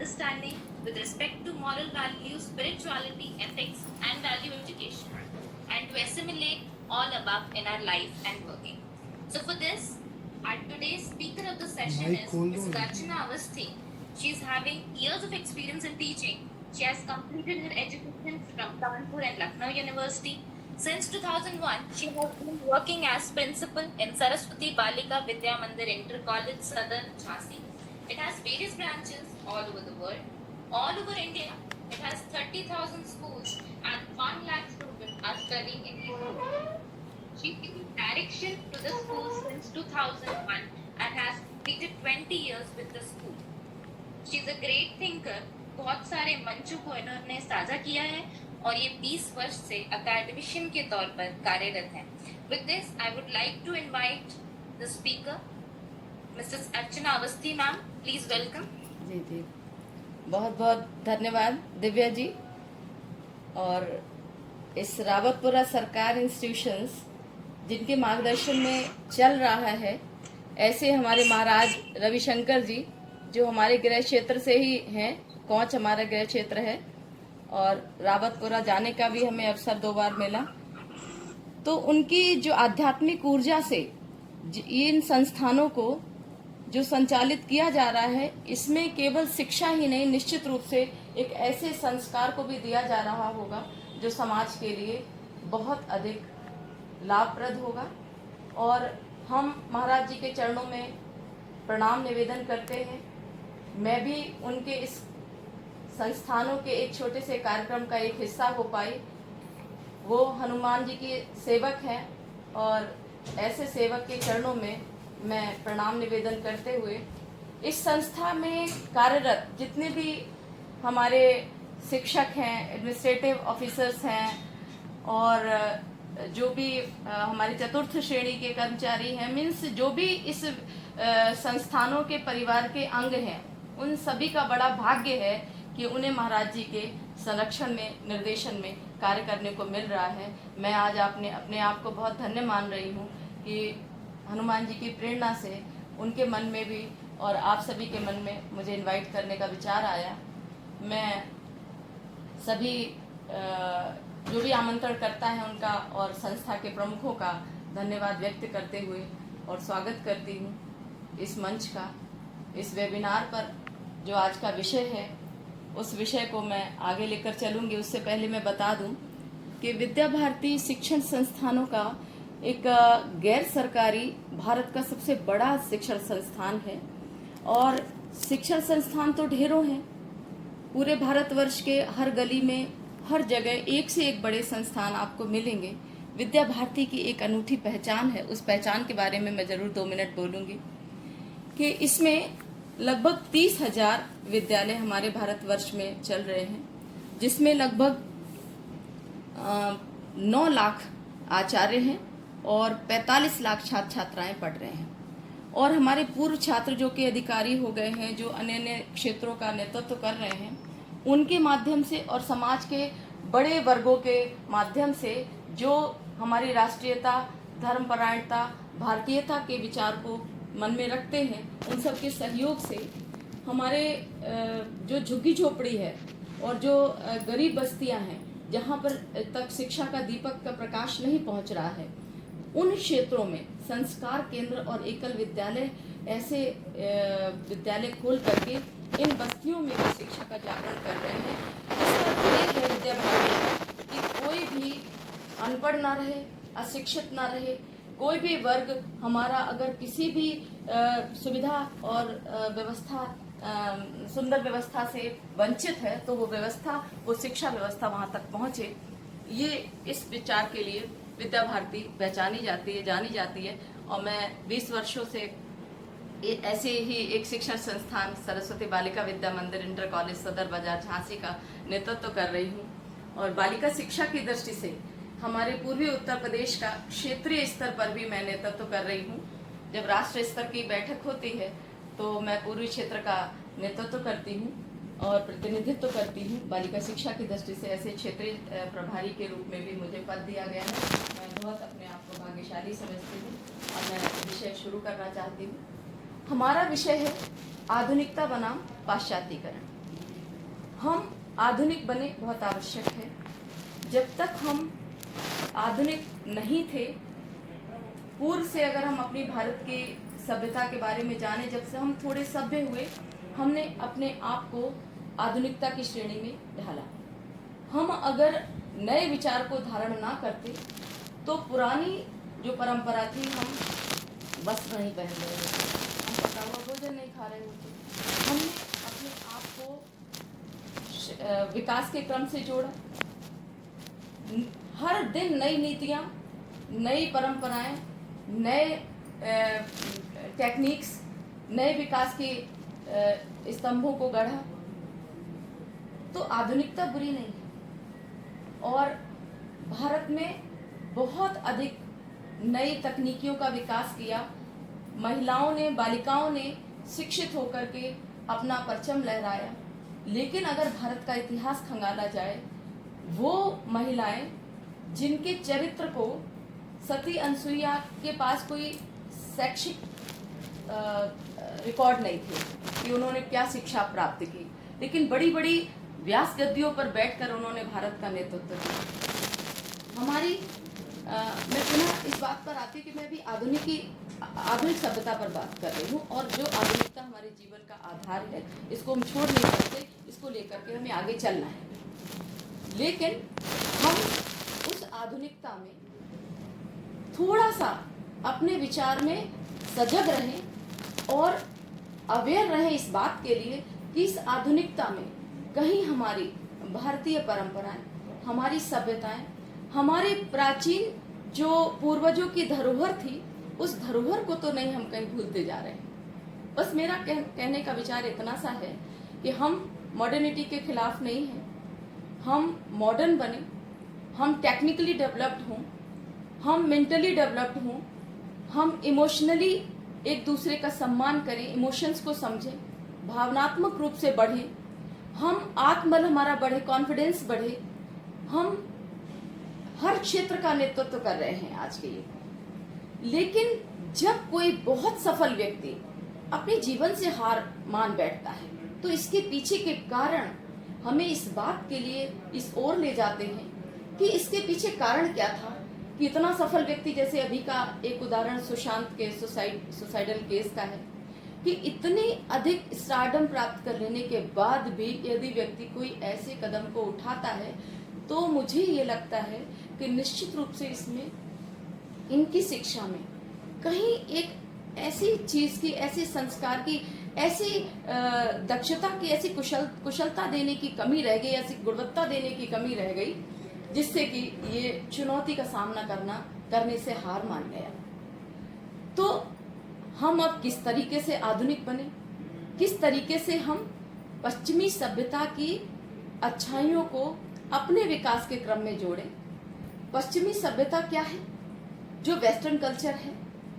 understanding with respect to moral values, spirituality, ethics, and value education, and to assimilate all above in our life and working. So, for this, our today's speaker of the session is Ms. Archana Avasthi. She is having years of experience in teaching. She has completed her education from Kanpur and Lucknow University. Since 2001, she has been working as principal in Saraswati Balika Vidya Mandir Inter College, Southern Jhansi. It has various branches all over the world. All over India, it has 30,000 schools and 1 lakh students are studying in it. She gives direction to the school since 2001 and has completed 20 years with the school. She is a great thinker. बहुत सारे मंचों को इन्होंने साझा किया है और ये 20 वर्ष से अकेडमिशियन के तौर पर कार्यरत हैं। With this, I would like to invite the speaker, Mrs. Archana Avasthi ma'am. Please welcome. जी जी, बहुत बहुत धन्यवाद दिव्या जी। और इस रावतपुरा सरकार इंस्टीट्यूशंस जिनके मार्गदर्शन में चल रहा है, ऐसे हमारे महाराज रविशंकर जी जो हमारे गृह क्षेत्र से ही हैं, कोंच हमारा गृह क्षेत्र है और रावतपुरा जाने का भी हमें अवसर 2 बार मिला। तो उनकी जो आध्यात्मिक ऊर्जा से इन संस्थानों को जो संचालित किया जा रहा है, इसमें केवल शिक्षा ही नहीं, निश्चित रूप से एक ऐसे संस्कार को भी दिया जा रहा होगा जो समाज के लिए बहुत अधिक लाभप्रद होगा। और हम महाराज जी के चरणों में प्रणाम निवेदन करते हैं। मैं भी उनके इस संस्थानों के एक छोटे से कार्यक्रम का एक हिस्सा हो पाई। वो हनुमान जी के सेवक हैं और ऐसे सेवक के चरणों में मैं प्रणाम निवेदन करते हुए इस संस्था में कार्यरत जितने भी हमारे शिक्षक हैं, एडमिनिस्ट्रेटिव ऑफिसर्स हैं और जो भी हमारे चतुर्थ श्रेणी के कर्मचारी हैं, मीन्स जो भी इस संस्थानों के परिवार के अंग हैं, उन सभी का बड़ा भाग्य है कि उन्हें महाराज जी के संरक्षण में, निर्देशन में कार्य करने को मिल रहा है। मैं आज अपने आप को बहुत धन्य मान रही हूँ कि हनुमान जी की प्रेरणा से उनके मन में भी और आप सभी के मन में मुझे इनवाइट करने का विचार आया। मैं सभी जो भी आमंत्रण करता है उनका और संस्था के प्रमुखों का धन्यवाद व्यक्त करते हुए और स्वागत करती हूँ इस मंच का, इस वेबिनार पर। जो आज का विषय है उस विषय को मैं आगे लेकर चलूँगी। उससे पहले मैं बता दूं कि विद्या भारती शिक्षण संस्थानों का एक गैर सरकारी भारत का सबसे बड़ा शिक्षण संस्थान है। और शिक्षण संस्थान तो ढेरों हैं, पूरे भारतवर्ष के हर गली में, हर जगह एक से एक बड़े संस्थान आपको मिलेंगे। विद्या भारती की एक अनूठी पहचान है, उस पहचान के बारे में मैं जरूर 2 मिनट बोलूँगी कि इसमें लगभग 30,000 विद्यालय हमारे भारतवर्ष में चल रहे हैं, जिसमें लगभग 9 लाख आचार्य हैं और 45 लाख छात्र छात्राएं पढ़ रहे हैं। और हमारे पूर्व छात्र जो कि अधिकारी हो गए हैं, जो अन्य अन्य क्षेत्रों का नेतृत्व कर रहे हैं, उनके माध्यम से और समाज के बड़े वर्गों के माध्यम से जो हमारी राष्ट्रीयता, धर्मपरायणता, भारतीयता के विचार को मन में रखते हैं, उन सब के सहयोग से हमारे जो झुग्गी झोपड़ी है और जो गरीब बस्तियां हैं, जहां पर तक शिक्षा का दीपक का प्रकाश नहीं पहुंच रहा है, उन क्षेत्रों में संस्कार केंद्र और एकल विद्यालय, ऐसे विद्यालय खोल करके इन बस्तियों में भी शिक्षा का जागरण कर रहे हैं। इसका ध्येय है विद्या भारती कि कोई भी अनपढ़ ना रहे, अशिक्षित ना रहे, कोई भी वर्ग हमारा अगर किसी भी सुविधा और व्यवस्था, सुंदर व्यवस्था से वंचित है, तो वो व्यवस्था, वो शिक्षा व्यवस्था वहां तक पहुंचे। ये इस विचार के लिए विद्या भारती पहचानी जाती है, जानी जाती है। और मैं 20 वर्षों से ऐसे ही एक शिक्षण संस्थान सरस्वती बालिका विद्या मंदिर इंटर कॉलेज सदर बाजार झांसी का नेतृत्व कर रही हूँ। और बालिका शिक्षा की दृष्टि से हमारे पूर्वी उत्तर प्रदेश का क्षेत्रीय स्तर पर भी मैं नेतृत्व कर रही हूँ। जब राष्ट्र स्तर की बैठक होती है तो मैं पूर्वी क्षेत्र का नेतृत्व करती हूँ और प्रतिनिधित्व करती हूँ। बालिका शिक्षा की दृष्टि से ऐसे क्षेत्रीय प्रभारी के रूप में भी मुझे पद दिया गया है। मैं बहुत अपने आप को भाग्यशाली समझती हूँ और मैं विषय शुरू करना चाहती हूँ। हमारा विषय है आधुनिकता बनाम पाश्चात्यीकरण। हम आधुनिक बने बहुत आवश्यक है। जब तक हम आधुनिक नहीं थे, पूर्व से अगर हम अपनी भारत की सभ्यता के बारे में जाने, जब से हम थोड़े सभ्य हुए, हमने अपने आप को आधुनिकता की श्रेणी में ढाला। हम अगर नए विचार को धारण ना करते तो पुरानी जो परंपरा थी, हम वस्त्र नहीं पहन रहे होते, हम पका हुआ भोजन नहीं खा रहे होते। हमने अपने आप को विकास के क्रम से जोड़ा। हर दिन नई नीतियाँ, नई परंपराएं, नए टेक्निक्स, नए विकास के स्तंभों को गढ़ा। तो आधुनिकता बुरी नहीं है। और भारत में बहुत अधिक नई तकनीकियों का विकास किया। महिलाओं ने, बालिकाओं ने शिक्षित होकर के अपना परचम लहराया। लेकिन अगर भारत का इतिहास खंगाला जाए, वो महिलाएं जिनके चरित्र को सती अनसुईया के पास कोई शैक्षिक रिकॉर्ड नहीं थे कि उन्होंने क्या शिक्षा प्राप्त की, लेकिन बड़ी बड़ी व्यास गद्दियों पर बैठकर उन्होंने भारत का नेतृत्व किया। हमारी मैं पुनः इस बात पर आती कि मैं भी आधुनिक सभ्यता पर बात कर रही हूँ, और जो आधुनिकता हमारे जीवन का आधार है, इसको हम छोड़ नहीं सकते, इसको लेकर के हमें आगे चलना है। लेकिन हम उस आधुनिकता में थोड़ा सा अपने विचार में सजग रहें और अवेयर रहें इस बात के लिए कि इस आधुनिकता में कहीं हमारी भारतीय परंपराएं, हमारी सभ्यताएं, हमारे प्राचीन जो पूर्वजों की धरोहर थी, उस धरोहर को तो नहीं हम कहीं भूलते जा रहे हैं। बस मेरा कहने का विचार इतना सा है कि हम मॉडर्निटी के खिलाफ नहीं हैं। हम मॉडर्न बने, हम टेक्निकली डेवलप्ड हों, हम मेंटली डेवलप्ड हों, हम इमोशनली एक दूसरे का सम्मान करें, इमोशंस को समझें, भावनात्मक रूप से बढ़ें, हम आत्मबल हमारा बढ़े, कॉन्फिडेंस बढ़े। हम हर क्षेत्र का नेतृत्व कर रहे हैं आज के युग। लेकिन जब कोई बहुत सफल व्यक्ति अपने जीवन से हार मान बैठता है, तो इसके पीछे के कारण हमें इस बात के लिए इस ओर ले जाते हैं कि इसके पीछे कारण क्या था कि इतना सफल व्यक्ति, जैसे अभी का एक उदाहरण सुशांत के सुसाइडल केस का है, कि इतने अधिक स्टारडम प्राप्त कर लेने के बाद भी यदि व्यक्ति कोई ऐसे कदम को उठाता है, तो मुझे ये लगता है कि निश्चित रूप से इसमें इनकी शिक्षा में कहीं एक ऐसी चीज की, ऐसे संस्कार की, ऐसी दक्षता की, ऐसी कुशलता देने की कमी रह गई, ऐसी गुणवत्ता देने की कमी रह गई, जिससे कि ये चुनौती का सामना करने से हार मान गया। तो हम अब किस तरीके से आधुनिक बने, किस तरीके से हम पश्चिमी सभ्यता की अच्छाइयों को अपने विकास के क्रम में जोड़ें। पश्चिमी सभ्यता क्या है? जो वेस्टर्न कल्चर है,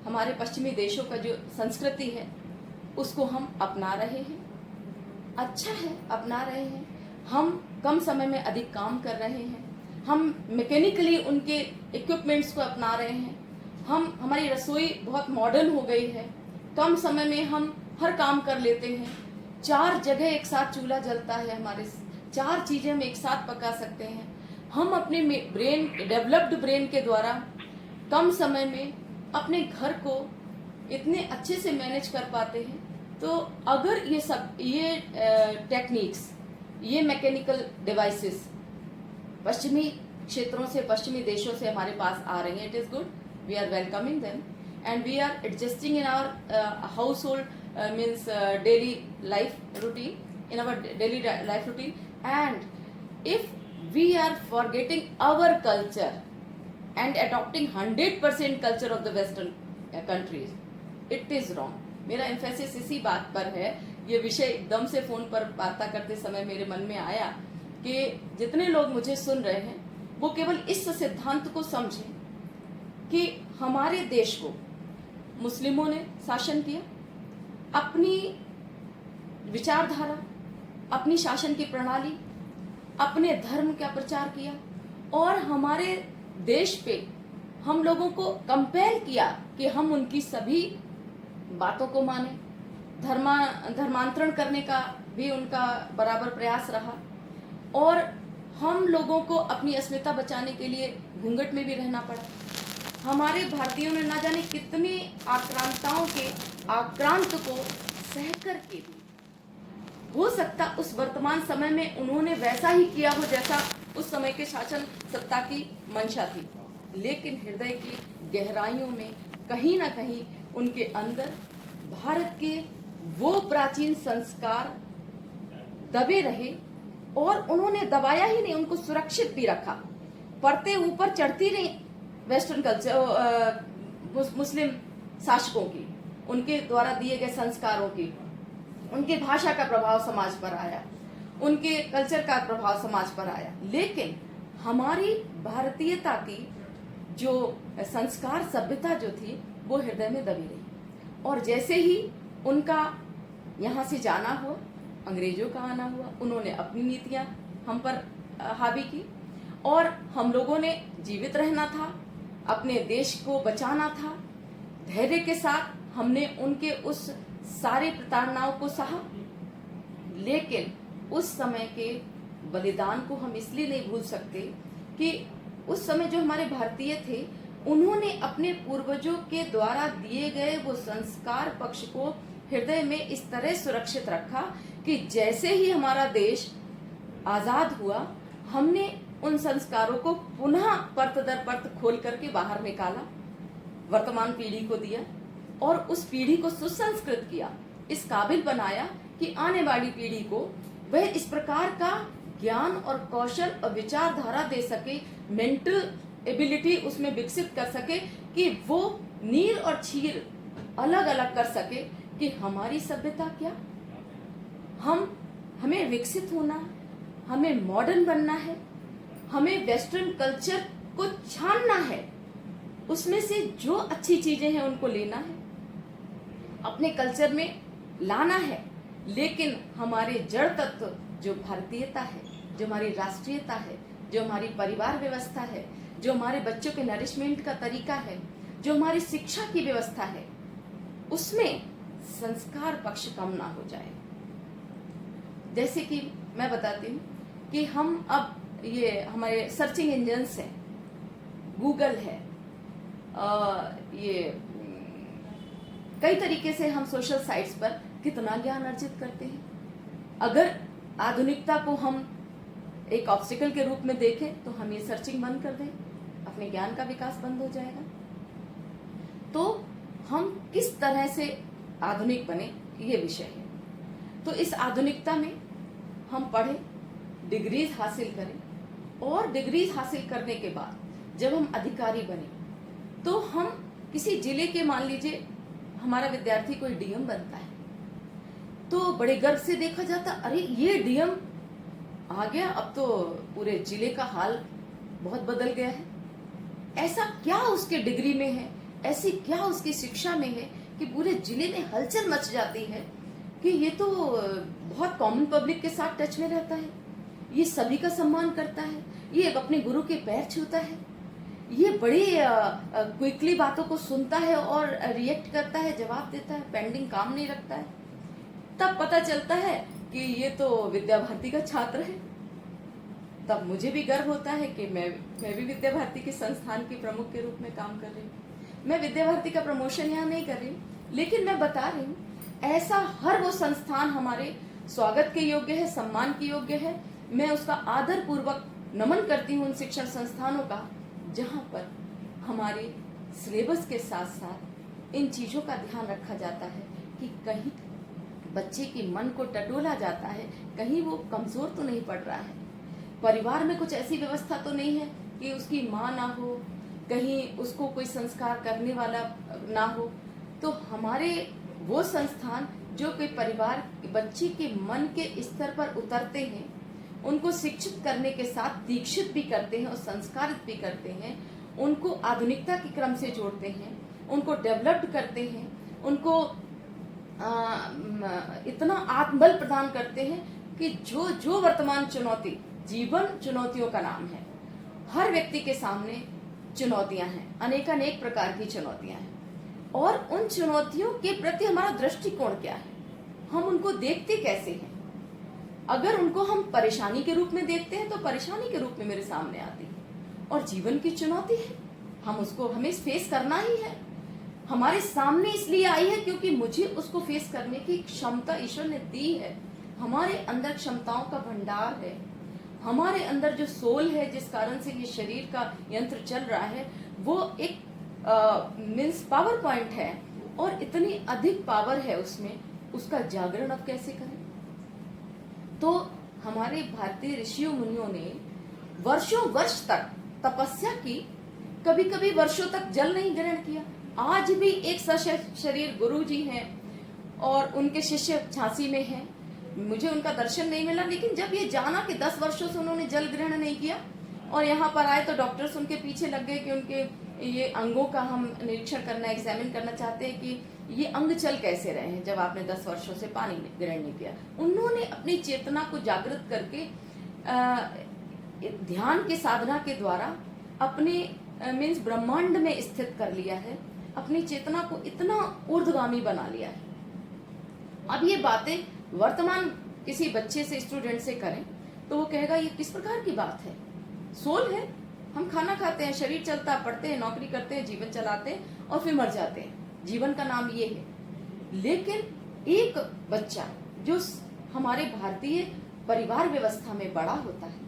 हमारे पश्चिमी देशों का जो संस्कृति है, उसको हम अपना रहे हैं। अच्छा है, अपना रहे हैं। हम कम समय में अधिक काम कर रहे हैं। हम मैकेनिकली उनके इक्विपमेंट्स को अपना रहे हैं। हमारी रसोई बहुत मॉडर्न हो गई है। कम समय में हम हर काम कर लेते हैं। 4 जगह एक साथ चूल्हा जलता है, हमारे 4 चीजें हम एक साथ पका सकते हैं। हम अपने डेवलप्ड ब्रेन के द्वारा कम समय में अपने घर को इतने अच्छे से मैनेज कर पाते हैं। तो अगर ये टेक्निक्स, ये मैकेनिकल डिवाइसेस पश्चिमी क्षेत्रों से, पश्चिमी देशों से हमारे पास आ रही हैं, it is good, we are welcoming them and we are adjusting in our household means daily life routine, in our daily life routine. And if we are forgetting our culture and adopting 100% culture of the western countries, it is wrong. मेरा emphasis इसी बात पर है। ये विषय एकदम से phone पर वार्ता करते समय मेरे मन में आया कि जितने लोग मुझे सुन रहे हैं, वो केवल इस सिद्धांत को समझें कि हमारे देश को मुस्लिमों ने शासन किया, अपनी विचारधारा, अपनी शासन की प्रणाली, अपने धर्म का प्रचार किया, और हमारे देश पे हम लोगों को कंपेल किया कि हम उनकी सभी बातों को माने। धर्मांतरण करने का भी उनका बराबर प्रयास रहा। और हम लोगों को अपनी अस्मिता बचाने के लिए घूंघट में भी रहना पड़ा। हमारे भारतीयों ने ना जाने कितनी आक्रांताओं के आक्रांत को सहकर के भी, हो सकता उस वर्तमान समय में उन्होंने वैसा ही किया हो जैसा उस समय के शासन सत्ता की मंशा थी, लेकिन हृदय की गहराइयों में कहीं ना कहीं उनके अंदर भारत के वो प्राचीन संस्कार दबे रहे और उन्होंने दबाया ही नहीं, उनको सुरक्षित भी रखा। परते ऊपर चढ़ती रही वेस्टर्न कल्चर, मुस्लिम शासकों की, उनके द्वारा दिए गए संस्कारों की, उनकी भाषा का प्रभाव समाज पर आया, उनके कल्चर का प्रभाव समाज पर आया, लेकिन हमारी भारतीयता की जो संस्कार सभ्यता जो थी वो हृदय में दबी रही। और जैसे ही उनका यहाँ से जाना हुआ, अंग्रेजों का आना हुआ, उन्होंने अपनी नीतियां हम पर हावी की और हम लोगों ने जीवित रहना था, अपने देश को बचाना था। धैर्य के साथ हमने उनके उस सारे प्रताड़नाओं को सहा, लेकिन उस समय के बलिदान को हम इसलिए नहीं भूल सकते कि उस समय जो हमारे भारतीय थे उन्होंने अपने पूर्वजों के द्वारा दिए गए वो संस्कार पक्ष को हृदय में इस तरह सुरक्षित रखा कि जैसे ही हमारा देश आजाद हुआ, हमने उन संस्कारों को पुनः परत दर परत खोल करके बाहर निकाला, वर्तमान पीढ़ी को दिया और उस पीढ़ी को सुसंस्कृत किया, इस काबिल बनाया कि आने वाली पीढ़ी को वह इस प्रकार का ज्ञान और कौशल और विचारधारा दे सके, मेंटल एबिलिटी उसमें विकसित कर सके कि वो नीर और छीर अलग अलग कर सके कि हमारी सभ्यता क्या, हमें विकसित होना है, हमें मॉडर्न बनना है, हमें वेस्टर्न कल्चर को छानना है, उसमें से जो अच्छी चीजें हैं उनको लेना है, अपने कल्चर में लाना है, लेकिन हमारे जड़ तत्व जो भारतीयता है, जो हमारी राष्ट्रीयता है, जो हमारी परिवार व्यवस्था है, जो हमारे बच्चों के नरिशमेंट का तरीका है, जो हमारी शिक्षा की व्यवस्था है, उसमें संस्कार पक्ष कम ना हो जाए। जैसे कि मैं बताती हूँ कि हम अब ये हमारे सर्चिंग इंजन्स हैं, गूगल है, ये कई तरीके से हम सोशल साइट्स पर कितना ज्ञान अर्जित करते हैं। अगर आधुनिकता को हम एक ऑब्स्टिकल के रूप में देखें तो हम ये सर्चिंग बंद कर दें, अपने ज्ञान का विकास बंद हो जाएगा। तो हम किस तरह से आधुनिक बने, ये विषय है। तो इस आधुनिकता में हम पढ़ें, डिग्रीज हासिल करें और डिग्रीज हासिल करने के बाद जब हम अधिकारी बने तो हम किसी जिले के, मान लीजिए हमारा विद्यार्थी कोई डीएम बनता है तो बड़े गर्व से देखा जाता, अरे ये डीएम आ गया, अब तो पूरे जिले का हाल बहुत बदल गया है। ऐसा क्या उसके डिग्री में है, ऐसी क्या उसकी शिक्षा में है कि पूरे जिले में हलचल मच जाती है कि ये तो बहुत कॉमन पब्लिक के साथ टच में रहता है, ये सभी का सम्मान करता है, ये अपने गुरु के पैर छूता है, ये बड़ी क्विकली बातों को सुनता है और रिएक्ट करता है, जवाब देता है, पेंडिंग काम नहीं रखता है। तब पता चलता है कि ये तो विद्या भारती का छात्र है। तब मुझे भी गर्व होता है कि मैं भी विद्या भारती के संस्थान के प्रमुख के रूप में काम कर रही हूँ। मैं विद्या भारती का प्रमोशन यहाँ नहीं कर रही हूँ, लेकिन मैं बता रही हूँ ऐसा हर वो संस्थान हमारे स्वागत के योग्य है, सम्मान के योग्य है। मैं उसका आदर पूर्वक नमन करती हूँ उन शिक्षण संस्थानों का जहाँ पर हमारे सिलेबस के साथ साथ इन चीज़ों का ध्यान रखा जाता है कि कहीं बच्चे की मन को टटोला जाता है, कहीं वो कमजोर तो नहीं पड़ रहा है, परिवार में कुछ ऐसी व्यवस्था तो नहीं है कि उसकी माँ ना हो, कहीं उसको कोई संस्कार करने वाला ना हो। तो हमारे वो संस्थान जो कोई परिवार बच्चे के मन के स्तर पर उतरते हैं, उनको शिक्षित करने के साथ दीक्षित भी करते हैं और संस्कारित भी करते हैं, उनको आधुनिकता के क्रम से जोड़ते हैं, उनको डेवलप्ड करते हैं, उनको इतना आत्मबल प्रदान करते हैं कि जो वर्तमान चुनौती, जीवन चुनौतियों का नाम है, हर व्यक्ति के सामने चुनौतियां हैं, अनेकानेक प्रकार की चुनौतियां हैं, और उन चुनौतियों के प्रति हमारा दृष्टिकोण क्या है, हम उनको देखते कैसे हैं। अगर उनको हम परेशानी के रूप में देखते हैं तो परेशानी के रूप में मेरे सामने आती है, और जीवन की चुनौती है, हमें फेस करना ही है। हमारे सामने इसलिए आई है क्योंकि मुझे उसको फेस करने की क्षमता ईश्वर ने दी है। हमारे अंदर क्षमताओं का भंडार है, हमारे अंदर जो सोल है, जिस कारण से ये शरीर का यंत्र चल रहा है, वो एक मीन्स पावर पॉइंट है, और इतनी अधिक पावर है उसमें, उसका जागरण अब कैसे करें। तो हमारे भारतीय ऋषियों मुनियों ने वर्षों वर्ष तक तपस्या की, कभी कभी वर्षों तक जल नहीं ग्रहण किया। आज भी एक शरीर गुरु जी हैं और उनके शिष्य झांसी में हैं, मुझे उनका दर्शन नहीं मिला, लेकिन जब ये जाना कि 10 वर्षों से उन्होंने जल ग्रहण नहीं किया और यहाँ पर आए तो डॉक्टर्स उनके पीछे लग गए कि उनके ये अंगों का हम निरीक्षण करना, एग्जामिन करना चाहते हैं कि ये अंग चल कैसे रहे हैं जब आपने 10 वर्षों से पानी ग्रहण नहीं किया। उन्होंने अपनी चेतना को जागृत करके ध्यान के साधना के द्वारा अपने मीन्स ब्रह्मांड में स्थित कर लिया है, अपनी चेतना को इतना ऊर्ध्वगामी बना लिया है। अब ये बातें वर्तमान किसी बच्चे से, स्टूडेंट से करें तो वो कहेगा ये किस प्रकार की बात है, सोल है, हम खाना खाते हैं, शरीर चलता है, पढ़ते हैं, नौकरी करते हैं, जीवन चलाते हैं और फिर मर जाते हैं, जीवन का नाम ये है। लेकिन एक बच्चा जो हमारे भारतीय परिवार व्यवस्था में बड़ा होता है,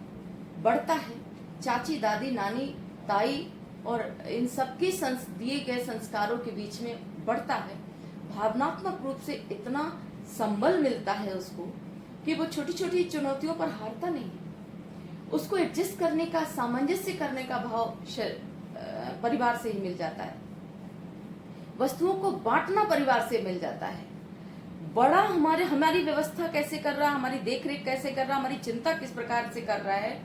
बढ़ता है, चाची, दादी, नानी, ताई और इन सबके दिए गए संस्कारों के बीच में बढ़ता है, भावनात्मक रूप से इतना संबल मिलता है उसको कि वो छोटी छोटी चुनौतियों पर हारता नहीं, उसको एडजस्ट करने का, सामंजस्य करने का भाव परिवार से ही मिल जाता है, वस्तुओं को बांटना परिवार से मिल जाता है। बड़ा हमारी व्यवस्था कैसे कर रहा है, हमारी देखरेख कैसे कर रहा है, हमारी चिंता किस प्रकार से कर रहा है,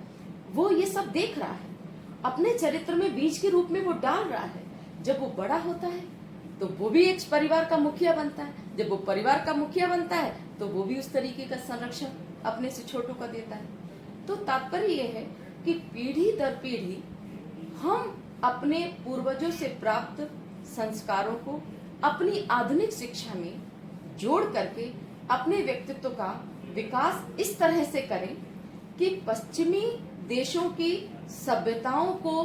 वो ये सब देख रहा है, अपने चरित्र में बीज के रूप में वो डाल रहा है। जब वो बड़ा होता है तो वो भी एक परिवार का मुखिया बनता है, जब वो परिवार का मुखिया बनता है तो वो भी उस तरीके का संरक्षण अपने से छोटों का देता है। तो तात्पर्य ये है कि पीढ़ी दर पीढ़ी हम अपने पूर्वजों से प्राप्त संस्कारों को अपनी आधुनिक शिक्षा में जोड़ करके अपने व्यक्तित्व का विकास इस तरह से करें कि पश्चिमी देशों की सभ्यताओं को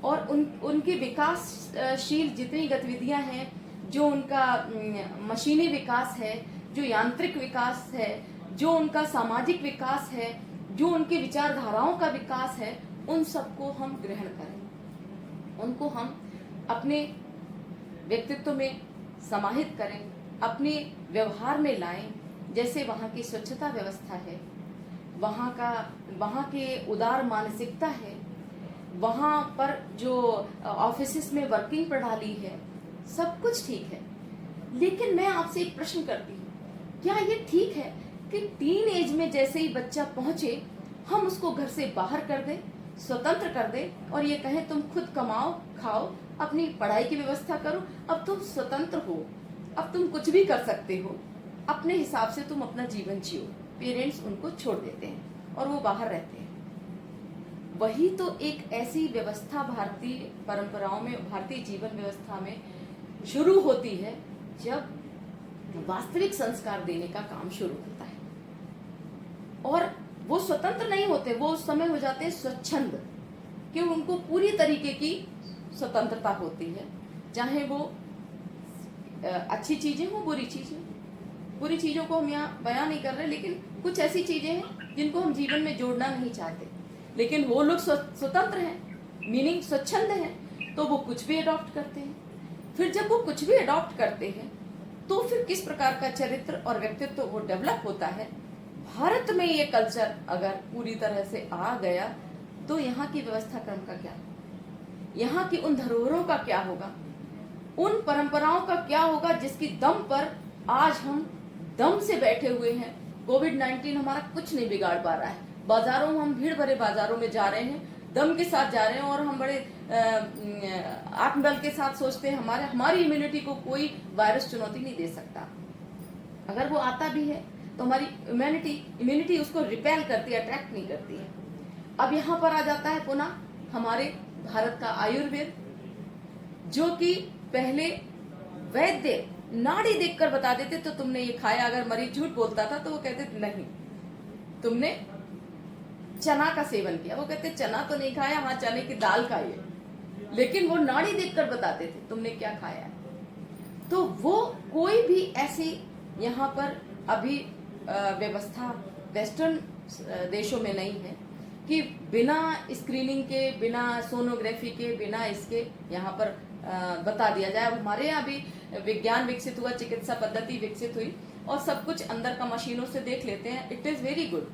और उनके विकासशील जितनी गतिविधियां हैं, जो उनका मशीनी विकास है, जो यांत्रिक विकास है, जो उनका सामाजिक विकास है, जो उनकी विचारधाराओं का विकास है, उन सबको हम ग्रहण करें, उनको हम अपने व्यक्तित्व में समाहित करें, अपने व्यवहार में लाएं। जैसे वहाँ की स्वच्छता व्यवस्था है, वहाँ के उदार मानसिकता है, वहाँ पर जो ऑफिसेस में वर्किंग प्रणाली है, सब कुछ ठीक है। लेकिन मैं आपसे एक प्रश्न करती हूँ, क्या ये ठीक है कि टीन एज में जैसे ही बच्चा पहुंचे हम उसको घर से बाहर कर दें, स्वतंत्र कर दें और ये कहें तुम खुद कमाओ, खाओ, अपनी पढ़ाई की व्यवस्था करो, अब तुम स्वतंत्र हो, अब तुम कुछ भी कर सकते हो, अपने हिसाब से तुम अपना जीवन जियो। पेरेंट्स उनको छोड़ देते हैं और वो बाहर रहते हैं। वही तो एक ऐसी व्यवस्था भारतीय परंपराओं में, भारतीय जीवन व्यवस्था में शुरू होती है जब वास्तविक संस्कार देने का काम शुरू होता है। और वो स्वतंत्र नहीं होते, वो उस समय हो जाते हैं स्वच्छंद, कि उनको पूरी तरीके की स्वतंत्रता होती है, चाहे वो अच्छी चीजें हो, बुरी चीजें। बुरी चीजों को हम यहाँ बयान नहीं कर रहे, लेकिन कुछ ऐसी चीजें हैं जिनको हम जीवन में जोड़ना नहीं चाहते, लेकिन वो लोग स्वतंत्र हैं, मीनिंग स्वच्छंद हैं, तो वो कुछ भी अडॉप्ट करते हैं। फिर जब वो कुछ भी अडॉप्ट करते हैं तो फिर किस प्रकार का चरित्र और व्यक्तित्व वो डेवलप होता है। भारत में ये कल्चर अगर पूरी तरह से आ गया तो यहाँ की व्यवस्था क्रम का क्या, यहाँ की उन धरोहरों का क्या होगा, उन परंपराओं का क्या होगा जिसकी दम पर आज हम दम से बैठे हुए हैं। कोविड-19 हमारा कुछ नहीं बिगाड़ पा रहा है। बाजारों में हम भीड़ भरे बाजारों में जा रहे हैं, दम के साथ जा रहे हैं, और हम बड़े आत्मबल के साथ सोचते हैं हमारी इम्यूनिटी को कोई वायरस चुनौती नहीं दे सकता। अगर वो आता भी है तो हमारी इम्यूनिटी उसको रिपेल करती है, अट्रैक्ट नहीं करती है। अब यहाँ पर आ जाता है पुनः हमारे भारत का आयुर्वेद, जो कि पहले वैद्य नाड़ी देखकर बता देते तो तुमने ये खाया, अगर मरीज झूठ बोलता था तो वो कहते नहीं, तुमने चना का सेवन किया। वो कहते चना तो नहीं खाया, हाँ चने की दाल खाई है, लेकिन वो नाड़ी देखकर बताते थे तुमने क्या खाया है। तो वो कोई भी ऐसी यहाँ पर अभी व्यवस्था वेस्टर्न देशों में नहीं है कि बिना स्क्रीनिंग के, बिना सोनोग्राफी के, बिना इसके यहाँ पर बता दिया जाए। अब हमारे यहाँ भी विज्ञान विकसित हुआ, चिकित्सा पद्धति विकसित हुई और सब कुछ अंदर का मशीनों से देख लेते हैं, इट इज वेरी गुड।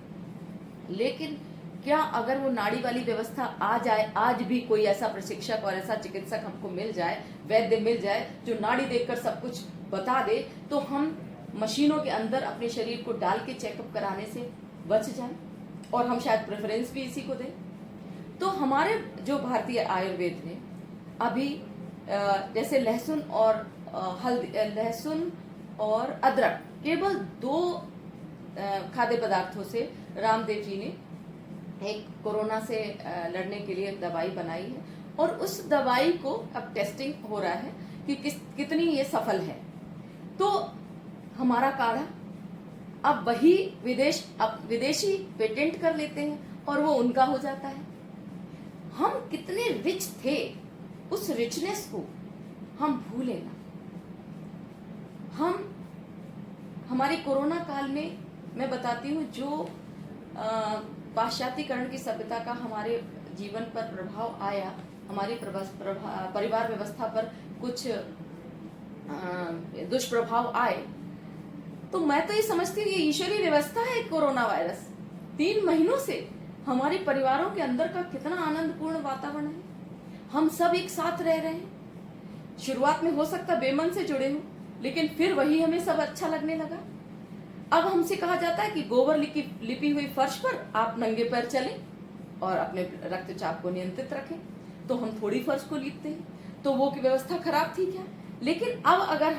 लेकिन क्या अगर वो नाड़ी वाली व्यवस्था आ जाए, आज भी कोई ऐसा प्रशिक्षक और ऐसा चिकित्सक हमको मिल जाए, वैद्य मिल जाए जो नाड़ी देखकर सब कुछ बता दे, तो हम मशीनों के अंदर अपने शरीर को डाल के चेकअप कराने से बच जाए और हम शायद प्रेफरेंस भी इसी को दें। तो हमारे जो भारतीय आयुर्वेद ने अभी जैसे लहसुन और लहसुन और अदरक, केवल 2 खाद्य पदार्थों से रामदेव जी ने एक कोरोना से लड़ने के लिए दवाई बनाई है और उस दवाई को अब टेस्टिंग हो रहा है कि कितनी ये सफल है। तो हमारा काढ़ा अब वही विदेशी पेटेंट कर लेते हैं और वो उनका हो जाता है। हम कितने रिच थे, उस रिचनेस को हम भूले ना। हम हमारे कोरोना काल में मैं बताती हूँ जो पाश्चात्यकरण की सभ्यता का हमारे जीवन पर प्रभाव आया, हमारी परिवार व्यवस्था पर कुछ दुष्प्रभाव आए, तो मैं तो ये समझती हूँ ये ईश्वरीय व्यवस्था है। कोरोना वायरस 3 महीनों से हमारे परिवारों के अंदर का कितना आनंदपूर्ण वातावरण है, हम सब एक साथ रह रहे हैं। शुरुआत में हो सकता बेमन से जुड़े हो, लेकिन फिर वही हमें सब अच्छा लगने लगा। अब हमसे कहा जाता है कि गोबर लिपी हुई फर्श पर आप नंगे पैर चलें और अपने रक्तचाप को नियंत्रित रखें, तो हम थोड़ी फर्श को लीपते हैं। तो वो की व्यवस्था खराब थी क्या? लेकिन अब अगर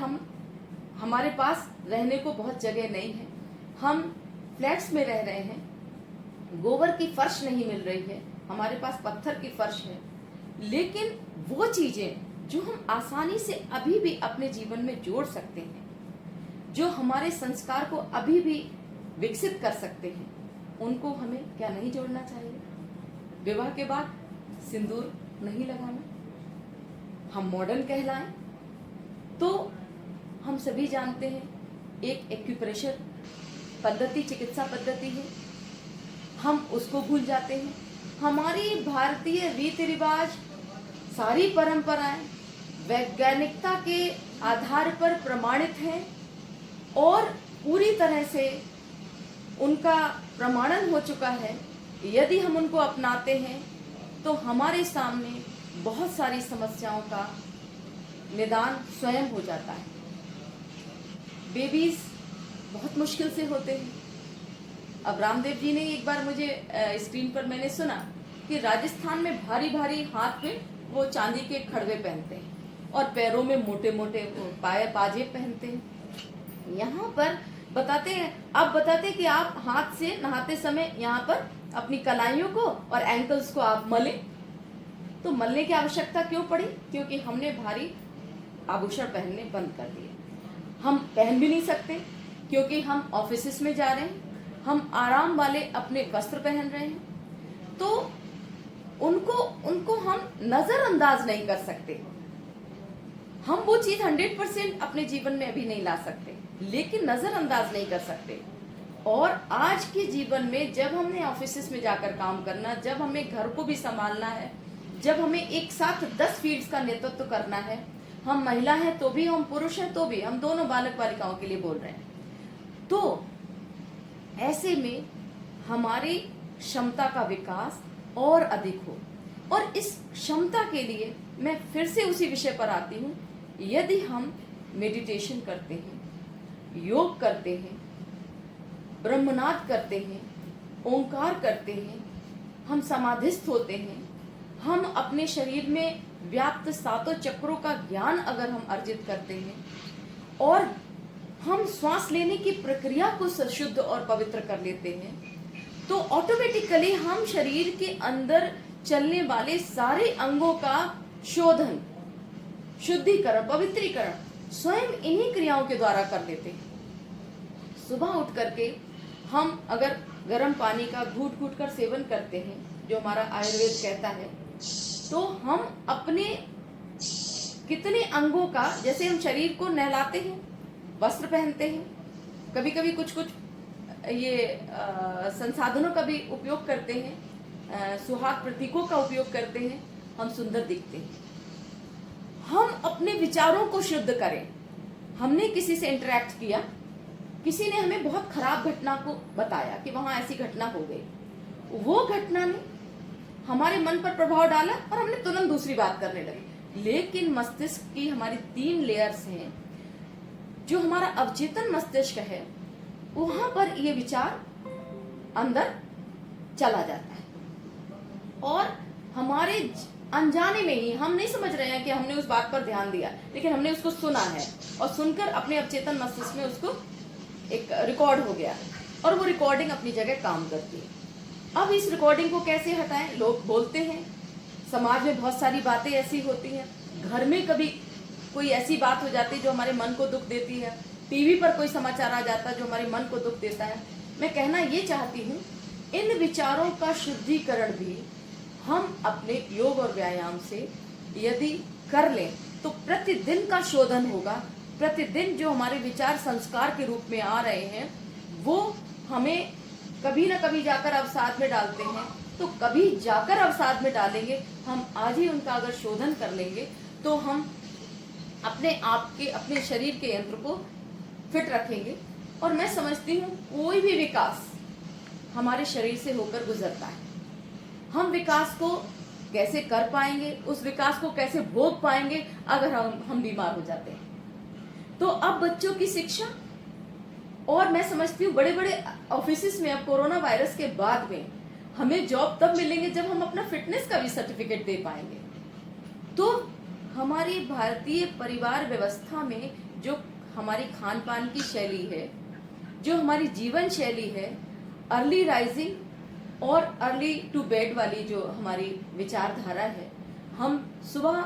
हमारे पास रहने को बहुत जगह नहीं है, हम फ्लैट्स में रह रहे हैं, गोबर की फर्श नहीं मिल रही है, हमारे पास पत्थर की फर्श है, लेकिन वो चीजें जो हम आसानी से अभी भी अपने जीवन में जोड़ सकते हैं, जो हमारे संस्कार को अभी भी विकसित कर सकते हैं, उनको हमें क्या नहीं जोड़ना चाहिए? विवाह के बाद सिंदूर नहीं लगाना, हम मॉडर्न कहलाएं तो हम सभी जानते हैं एक एक्यूप्रेशर पद्धति, चिकित्सा पद्धति है, हम उसको भूल जाते हैं। हमारी भारतीय रीति रिवाज, सारी परंपराएं वैज्ञानिकता के आधार पर प्रमाणित हैं और पूरी तरह से उनका प्रमाणन हो चुका है। यदि हम उनको अपनाते हैं तो हमारे सामने बहुत सारी समस्याओं का निदान स्वयं हो जाता है। बेबीज बहुत मुश्किल से होते हैं। अब रामदेव जी ने एक बार मुझे स्क्रीन पर मैंने सुना कि राजस्थान में भारी भारी हाथ में वो चांदी के खड़वे पहनते हैं और पैरों में मोटे मोटे पाजेब पहनते हैं। यहाँ पर बताते हैं कि आप हाथ से नहाते समय यहाँ पर अपनी कलाइयों को और एंकल्स को आप मलें। तो मलने की आवश्यकता क्यों पड़ी? क्योंकि हमने भारी आभूषण पहनने बंद कर दिए। हम पहन भी नहीं सकते क्योंकि हम ऑफिस में जा रहे हैं, हम आराम वाले अपने वस्त्र पहन रहे हैं, तो उनको हम नजरअंदाज नहीं कर सकते। हम वो चीज 100% अपने जीवन में अभी नहीं ला सकते, लेकिन नजरअंदाज नहीं कर सकते। और आज के जीवन में जब हमने ऑफिस में जाकर काम करना, जब हमें घर को भी संभालना है, जब हमें एक साथ 10 फील्ड्स का नेतृत्व करना है, हम महिला हैं तो भी, हम पुरुष हैं तो भी, हम दोनों बालक बालिकाओं के लिए बोल रहे हैं, तो ऐसे में हमारी क्षमता का विकास और अधिक हो। और इस क्षमता के लिए मैं फिर से उसी विषय पर आती हूँ। यदि हम मेडिटेशन करते हैं, योग करते हैं, ब्रह्मनाद करते हैं, ओंकार करते हैं, हम समाधिस्थ होते हैं, हम अपने शरीर में व्याप्त 7 चक्रों का ज्ञान अगर हम अर्जित करते हैं और हम श्वास लेने की प्रक्रिया को शुद्ध और पवित्र कर लेते हैं, तो ऑटोमेटिकली हम शरीर के अंदर चलने वाले सारे अंगों का शोधन, शुद्धिकरण, पवित्रीकरण स्वयं इन्हीं क्रियाओं के द्वारा कर लेते हैं। सुबह उठ करके हम अगर गर्म पानी का घूट घूट कर सेवन करते हैं, जो हमारा आयुर्वेद कहता है, तो हम अपने कितने अंगों का, जैसे हम शरीर को नहलाते हैं, वस्त्र पहनते हैं, कभी कभी कुछ कुछ ये संसाधनों का भी उपयोग करते हैं, सुहाग प्रतीकों का उपयोग करते हैं, हम सुंदर दिखते हैं। हम अपने विचारों को शुद्ध करें। हमने किसी से इंटरेक्ट किया, किसी ने हमें बहुत खराब घटना को बताया कि वहां ऐसी घटना हो गई, वो घटना ने हमारे मन पर प्रभाव डाला और हमने तुरंत दूसरी बात करने लगे। लेकिन मस्तिष्क की हमारी 3 लेयर्स हैं, जो हमारा अवचेतन मस्तिष्क है, वहां पर ये विचार अंदर चला जाता है और हमारे अनजाने में ही, हम नहीं समझ रहे हैं कि हमने उस बात पर ध्यान दिया, लेकिन हमने उसको सुना है और सुनकर अपने अवचेतन मस्तिष्क में उसको एक रिकॉर्ड हो गया और वो रिकॉर्डिंग अपनी जगह काम करती है। अब इस रिकॉर्डिंग को कैसे हटाएं? लोग बोलते हैं, समाज में बहुत सारी बातें ऐसी होती हैं, घर में कभी कोई ऐसी बात हो जाती है जो हमारे मन को दुख देती है, टीवी पर कोई समाचार आ जाता है जो हमारे मन को दुख देता है। मैं कहना ये चाहती हूँ, इन विचारों का शुद्धिकरण भी हम अपने योग और व्यायाम से यदि कर लें तो प्रतिदिन का शोधन होगा। प्रतिदिन जो हमारे विचार संस्कार के रूप में आ रहे हैं, वो हमें कभी ना कभी जाकर अवसाद में डालते हैं, तो कभी जाकर अवसाद में डालेंगे। हम आज ही उनका अगर शोधन कर लेंगे तो हम अपने आप के, अपने शरीर के यंत्र को फिट रखेंगे। और मैं समझती हूँ कोई भी विकास हमारे शरीर से होकर गुजरता है। हम विकास को कैसे कर पाएंगे, उस विकास को कैसे भोग पाएंगे अगर हम बीमार हो जाते हैं। तो अब बच्चों की शिक्षा, और मैं समझती हूँ बड़े बड़े ऑफिसेस में अब कोरोना वायरस के बाद में हमें जॉब तब मिलेंगे जब हम अपना फिटनेस का भी सर्टिफिकेट दे पाएंगे। तो हमारी भारतीय परिवार व्यवस्था में जो हमारी खान पान की शैली है, जो हमारी जीवन शैली है, अर्ली राइजिंग और अर्ली टू बेड वाली जो हमारी विचारधारा है, हम सुबह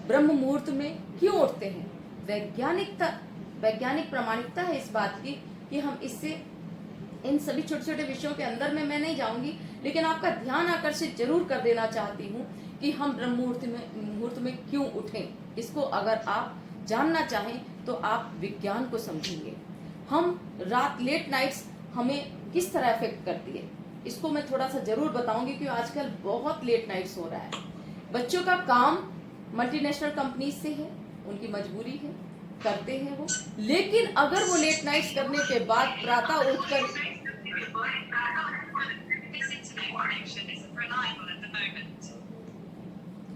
ब्रह्म मुहूर्त में क्यों उठते हैं? वैज्ञानिक प्रामाणिकता है इस बात की कि हम इससे, इन सभी छोटे छोटे विषयों के अंदर में मैं नहीं जाऊंगी, लेकिन आपका ध्यान आकर्षित जरूर कर देना चाहती हूँ कि हम ब्रह्म मुहूर्त में क्यों उठें। इसको अगर आप जानना चाहें तो आप विज्ञान को समझेंगे। हम रात, लेट नाइट्स हमें किस तरह इफेक्ट करती है, इसको मैं थोड़ा सा जरूर बताऊंगी, क्योंकि आजकल बहुत लेट नाइट्स हो रहा है। बच्चों का काम मल्टीनेशनल कंपनीज से है, उनकी मजबूरी है, करते हैं वो, लेकिन अगर वो लेट नाइट्स करने के बाद प्रातः उठकर,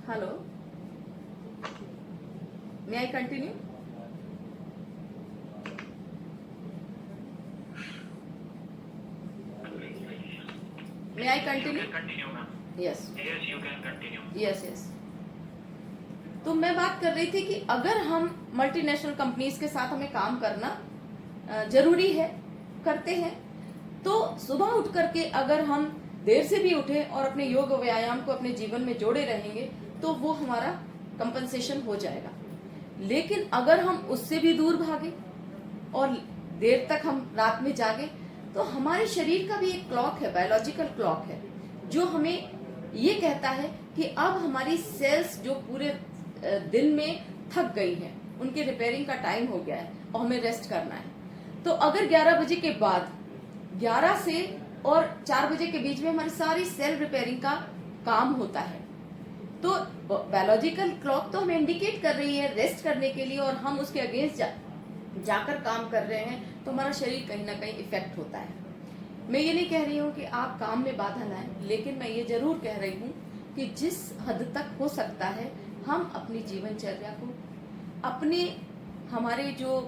hello, may I continue? May I continue? You can continue, ma'am. Yes. Yes, you can continue. Yes, yes. तो मैं बात कर रही थी कि अगर हम मल्टीनेशनल कंपनीज के साथ हमें काम करना जरूरी है, करते हैं, तो सुबह उठ करके अगर हम देर से भी उठे और अपने योग व्यायाम को अपने जीवन में जोड़े रहेंगे तो वो हमारा कंपनसेशन हो जाएगा। लेकिन अगर हम उससे भी दूर भागे और देर तक हम रात में जागे, तो हमारे शरीर का भी एक क्लॉक है, बायोलॉजिकल क्लॉक है, जो हमें ये कहता है कि अब हमारी सेल्स जो पूरे दिन में थक गई हैं, उनके रिपेयरिंग का टाइम हो गया है और हमें रेस्ट करना है। तो अगर 11 बजे के बाद, 11 से और 4 बजे के बीच में हमारी सारी सेल रिपेयरिंग का काम होता है, तो बायोलॉजिकल क्लॉक तो हमें इंडिकेट कर रही है रेस्ट करने के लिए, और हम उसके अगेंस्ट जाकर काम कर रहे हैं, तो हमारा शरीर कहीं ना कहीं इफेक्ट होता है। मैं ये नहीं कह रही हूँ कि आप काम में बाधा लाएं, लेकिन मैं ये जरूर कह रही हूँ कि जिस हद तक हो सकता है हम अपनी जीवनचर्या को, अपने, हमारे जो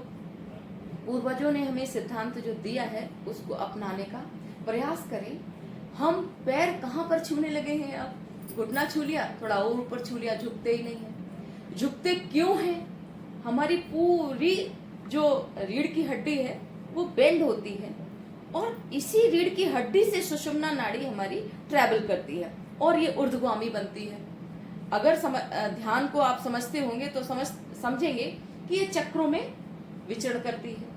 पूर्वजों ने हमें सिद्धांत जो दिया है उसको अपनाने का प्रयास करें। हम पैर कहाँ पर छूने लगे हैं? अब घुटना छू लिया, थोड़ा और ऊपर छू लिया, झुकते ही नहीं है। झुकते क्यों हैं? हमारी पूरी जो रीढ़ की हड्डी है वो बेंड होती है, और इसी रीढ़ की हड्डी से सुषुम्ना नाड़ी हमारी ट्रैवल करती है और ये ऊर्ध्वगामी बनती है। अगर ध्यान को आप समझते होंगे तो समझेंगे कि ये चक्रों में विचरण करती है,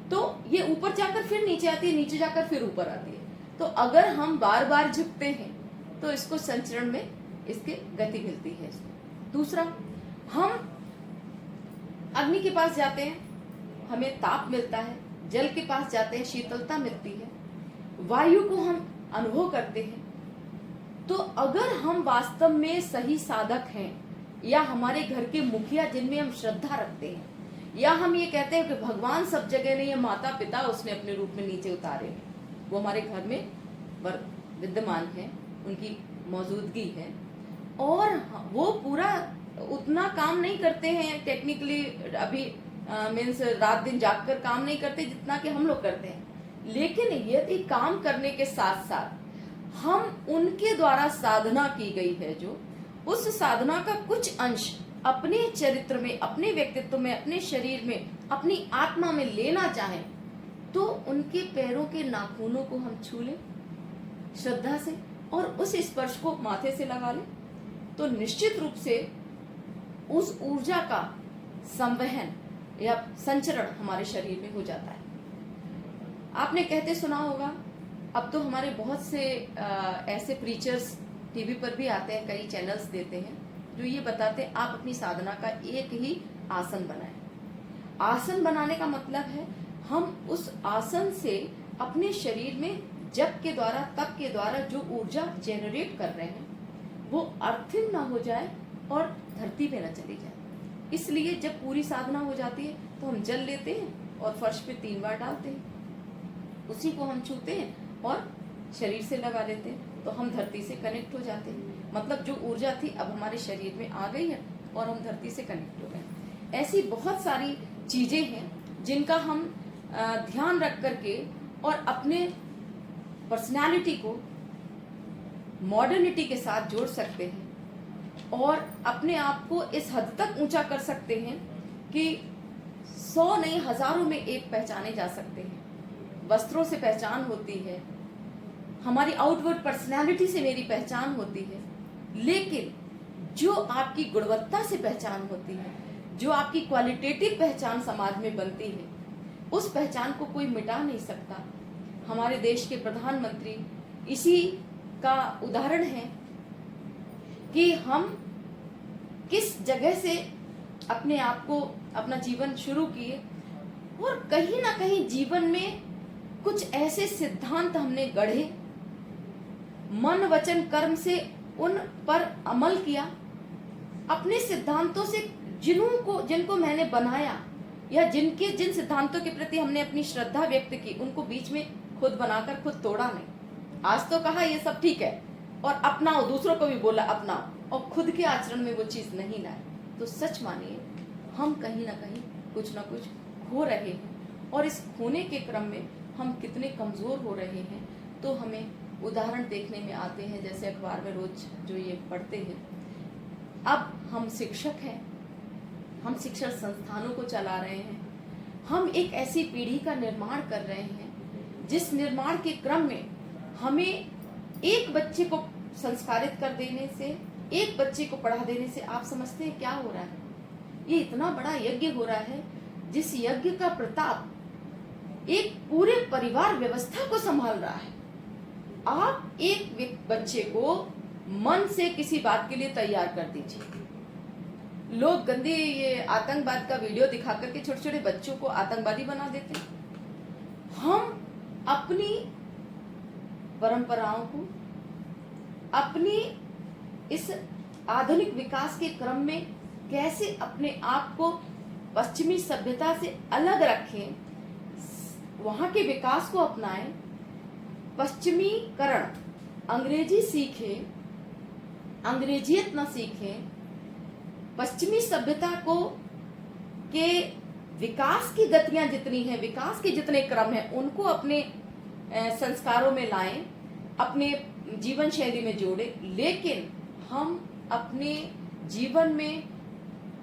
तो ये ऊपर जाकर फिर नीचे आती है, नीचे जाकर फिर ऊपर आती है। तो अगर हम बार बार झुकते हैं तो इसको संचरण में इसके गति मिलती है। दूसरा, हम अग्नि के पास जाते हैं, हमें ताप मिलता है, जल के पास जाते हैं, शीतलता मिलती है, वायु को हम अनुभव करते हैं। तो अगर हम वास्तव में सही साधक हैं, या हमारे घर के मुखिया जिनमें हम श्रद्धा रखते हैं, या हम ये कहते हैं कि भगवान सब जगह नहीं है, माता पिता उसने अपने रूप में नीचे उतारे हैं, वो हमारे घर में विद्यमान है, उनकी मौजूदगी है, और वो पूरा उतना काम नहीं करते हैं टेक्निकली, अभी मीन्स रात दिन जागकर काम नहीं करते जितना कि हम लोग करते हैं, लेकिन यदि काम करने के साथ साथ हम उनके द्वारा साधना की गई है, जो उस साधना का कुछ अंश अपने चरित्र में, अपने व्यक्तित्व में, अपने शरीर में, अपनी आत्मा में लेना चाहें, तो उनके पैरों के नाखूनों को हम छू लें श्रद्धा से और उस स्पर्श को माथे से लगा लें, तो निश्चित रूप से उस ऊर्जा का संवहन या संचरण हमारे शरीर में हो जाता है। आपने कहते सुना होगा, अब तो हमारे बहुत से ऐसे प्रीचर्स टीवी पर भी आते हैं, कई चैनल्स देते हैं जो ये बताते हैं आप अपनी साधना का एक ही आसन बनाएं। आसन बनाने का मतलब है हम उस आसन से अपने शरीर में जप के द्वारा, तप के द्वारा जो ऊर्जा जनरेट कर रहे हैं वो अर्थिंग ना हो जाए और धरती पे ना चली जाए। इसलिए जब पूरी साधना हो जाती है तो हम जल लेते हैं और फर्श पे 3 बार डालते हैं, उसी को हम छूते हैं और शरीर से लगा लेते हैं, तो हम धरती से कनेक्ट हो जाते हैं। मतलब जो ऊर्जा थी अब हमारे शरीर में आ गई है और हम धरती से कनेक्ट हो गए। ऐसी बहुत सारी चीजें हैं जिनका हम ध्यान रख करके और अपने पर्सनालिटी को मॉडर्निटी के साथ जोड़ सकते हैं और अपने आप को इस हद तक ऊंचा कर सकते हैं कि 100 नहीं हजारों में एक पहचाने जा सकते हैं। वस्त्रों से पहचान होती है, हमारी आउटवर्ड पर्सनालिटी से मेरी पहचान होती है, लेकिन जो आपकी गुणवत्ता से पहचान होती है, जो आपकी क्वालिटेटिव पहचान समाज में बनती है, उस पहचान को कोई मिटा नहीं सकता। हमारे देश के प्रधानमंत्री इसी का उदाहरण है कि हम किस जगह से अपने आप को, अपना जीवन शुरू किए और कहीं ना कहीं जीवन में कुछ ऐसे सिद्धांत हमने गढ़े, मन वचन कर्म से उन पर अमल किया, अपने सिद्धांतों से जिनको मैंने बनाया या जिन सिद्धांतों के प्रति हमने अपनी श्रद्धा व्यक्त की, उनको बीच में खुद बनाकर खुद तोड़ा नहीं। आज तो कहा ये सब ठीक है और अपनाओ, दूसरों को भी बोला अपनाओ, और खुद के आचरण में वो चीज नहीं लाए, तो सच मानिए हम कहीं ना कहीं कुछ ना कुछ खो रहे हैं। और इस खोने के क्रम में हम कितने कमजोर हो रहे हैं, तो हमें उदाहरण देखने में आते हैं। जैसे अखबार में रोज जो ये पढ़ते हैं, अब हम शिक्षक हैं, हम शिक्षण संस्थानों को चला रहे हैं, हम एक ऐसी पीढ़ी का निर्माण कर रहे हैं जिस निर्माण के क्रम में हमें एक बच्चे को संस्कारित कर देने से, एक बच्चे को पढ़ा देने से, आप समझते हैं क्या हो रहा है? ये इतना बड़ा यज्ञ हो रहा है जिस यज्ञ का प्रताप एक पूरे परिवार व्यवस्था को संभाल रहा है। आप एक बच्चे को मन से किसी बात के लिए तैयार कर दीजिए। लोग गंदे ये आतंकवाद का वीडियो दिखा करके छोटे छोटे बच्चों को आतंकवादी बना देते हैं। हम अपनी परंपराओं को, अपनी इस आधुनिक विकास के क्रम में कैसे अपने आप को पश्चिमी सभ्यता से अलग रखें, वहां के विकास को अपनाएं, पश्चिमीकरण, अंग्रेजी सीखें, अंग्रेजियत न सीखें, पश्चिमी सभ्यता को के विकास की गतियां जितनी हैं, विकास के जितने क्रम हैं, उनको अपने संस्कारों में लाएं, अपने जीवन शैली में जोड़ें, लेकिन हम अपने जीवन में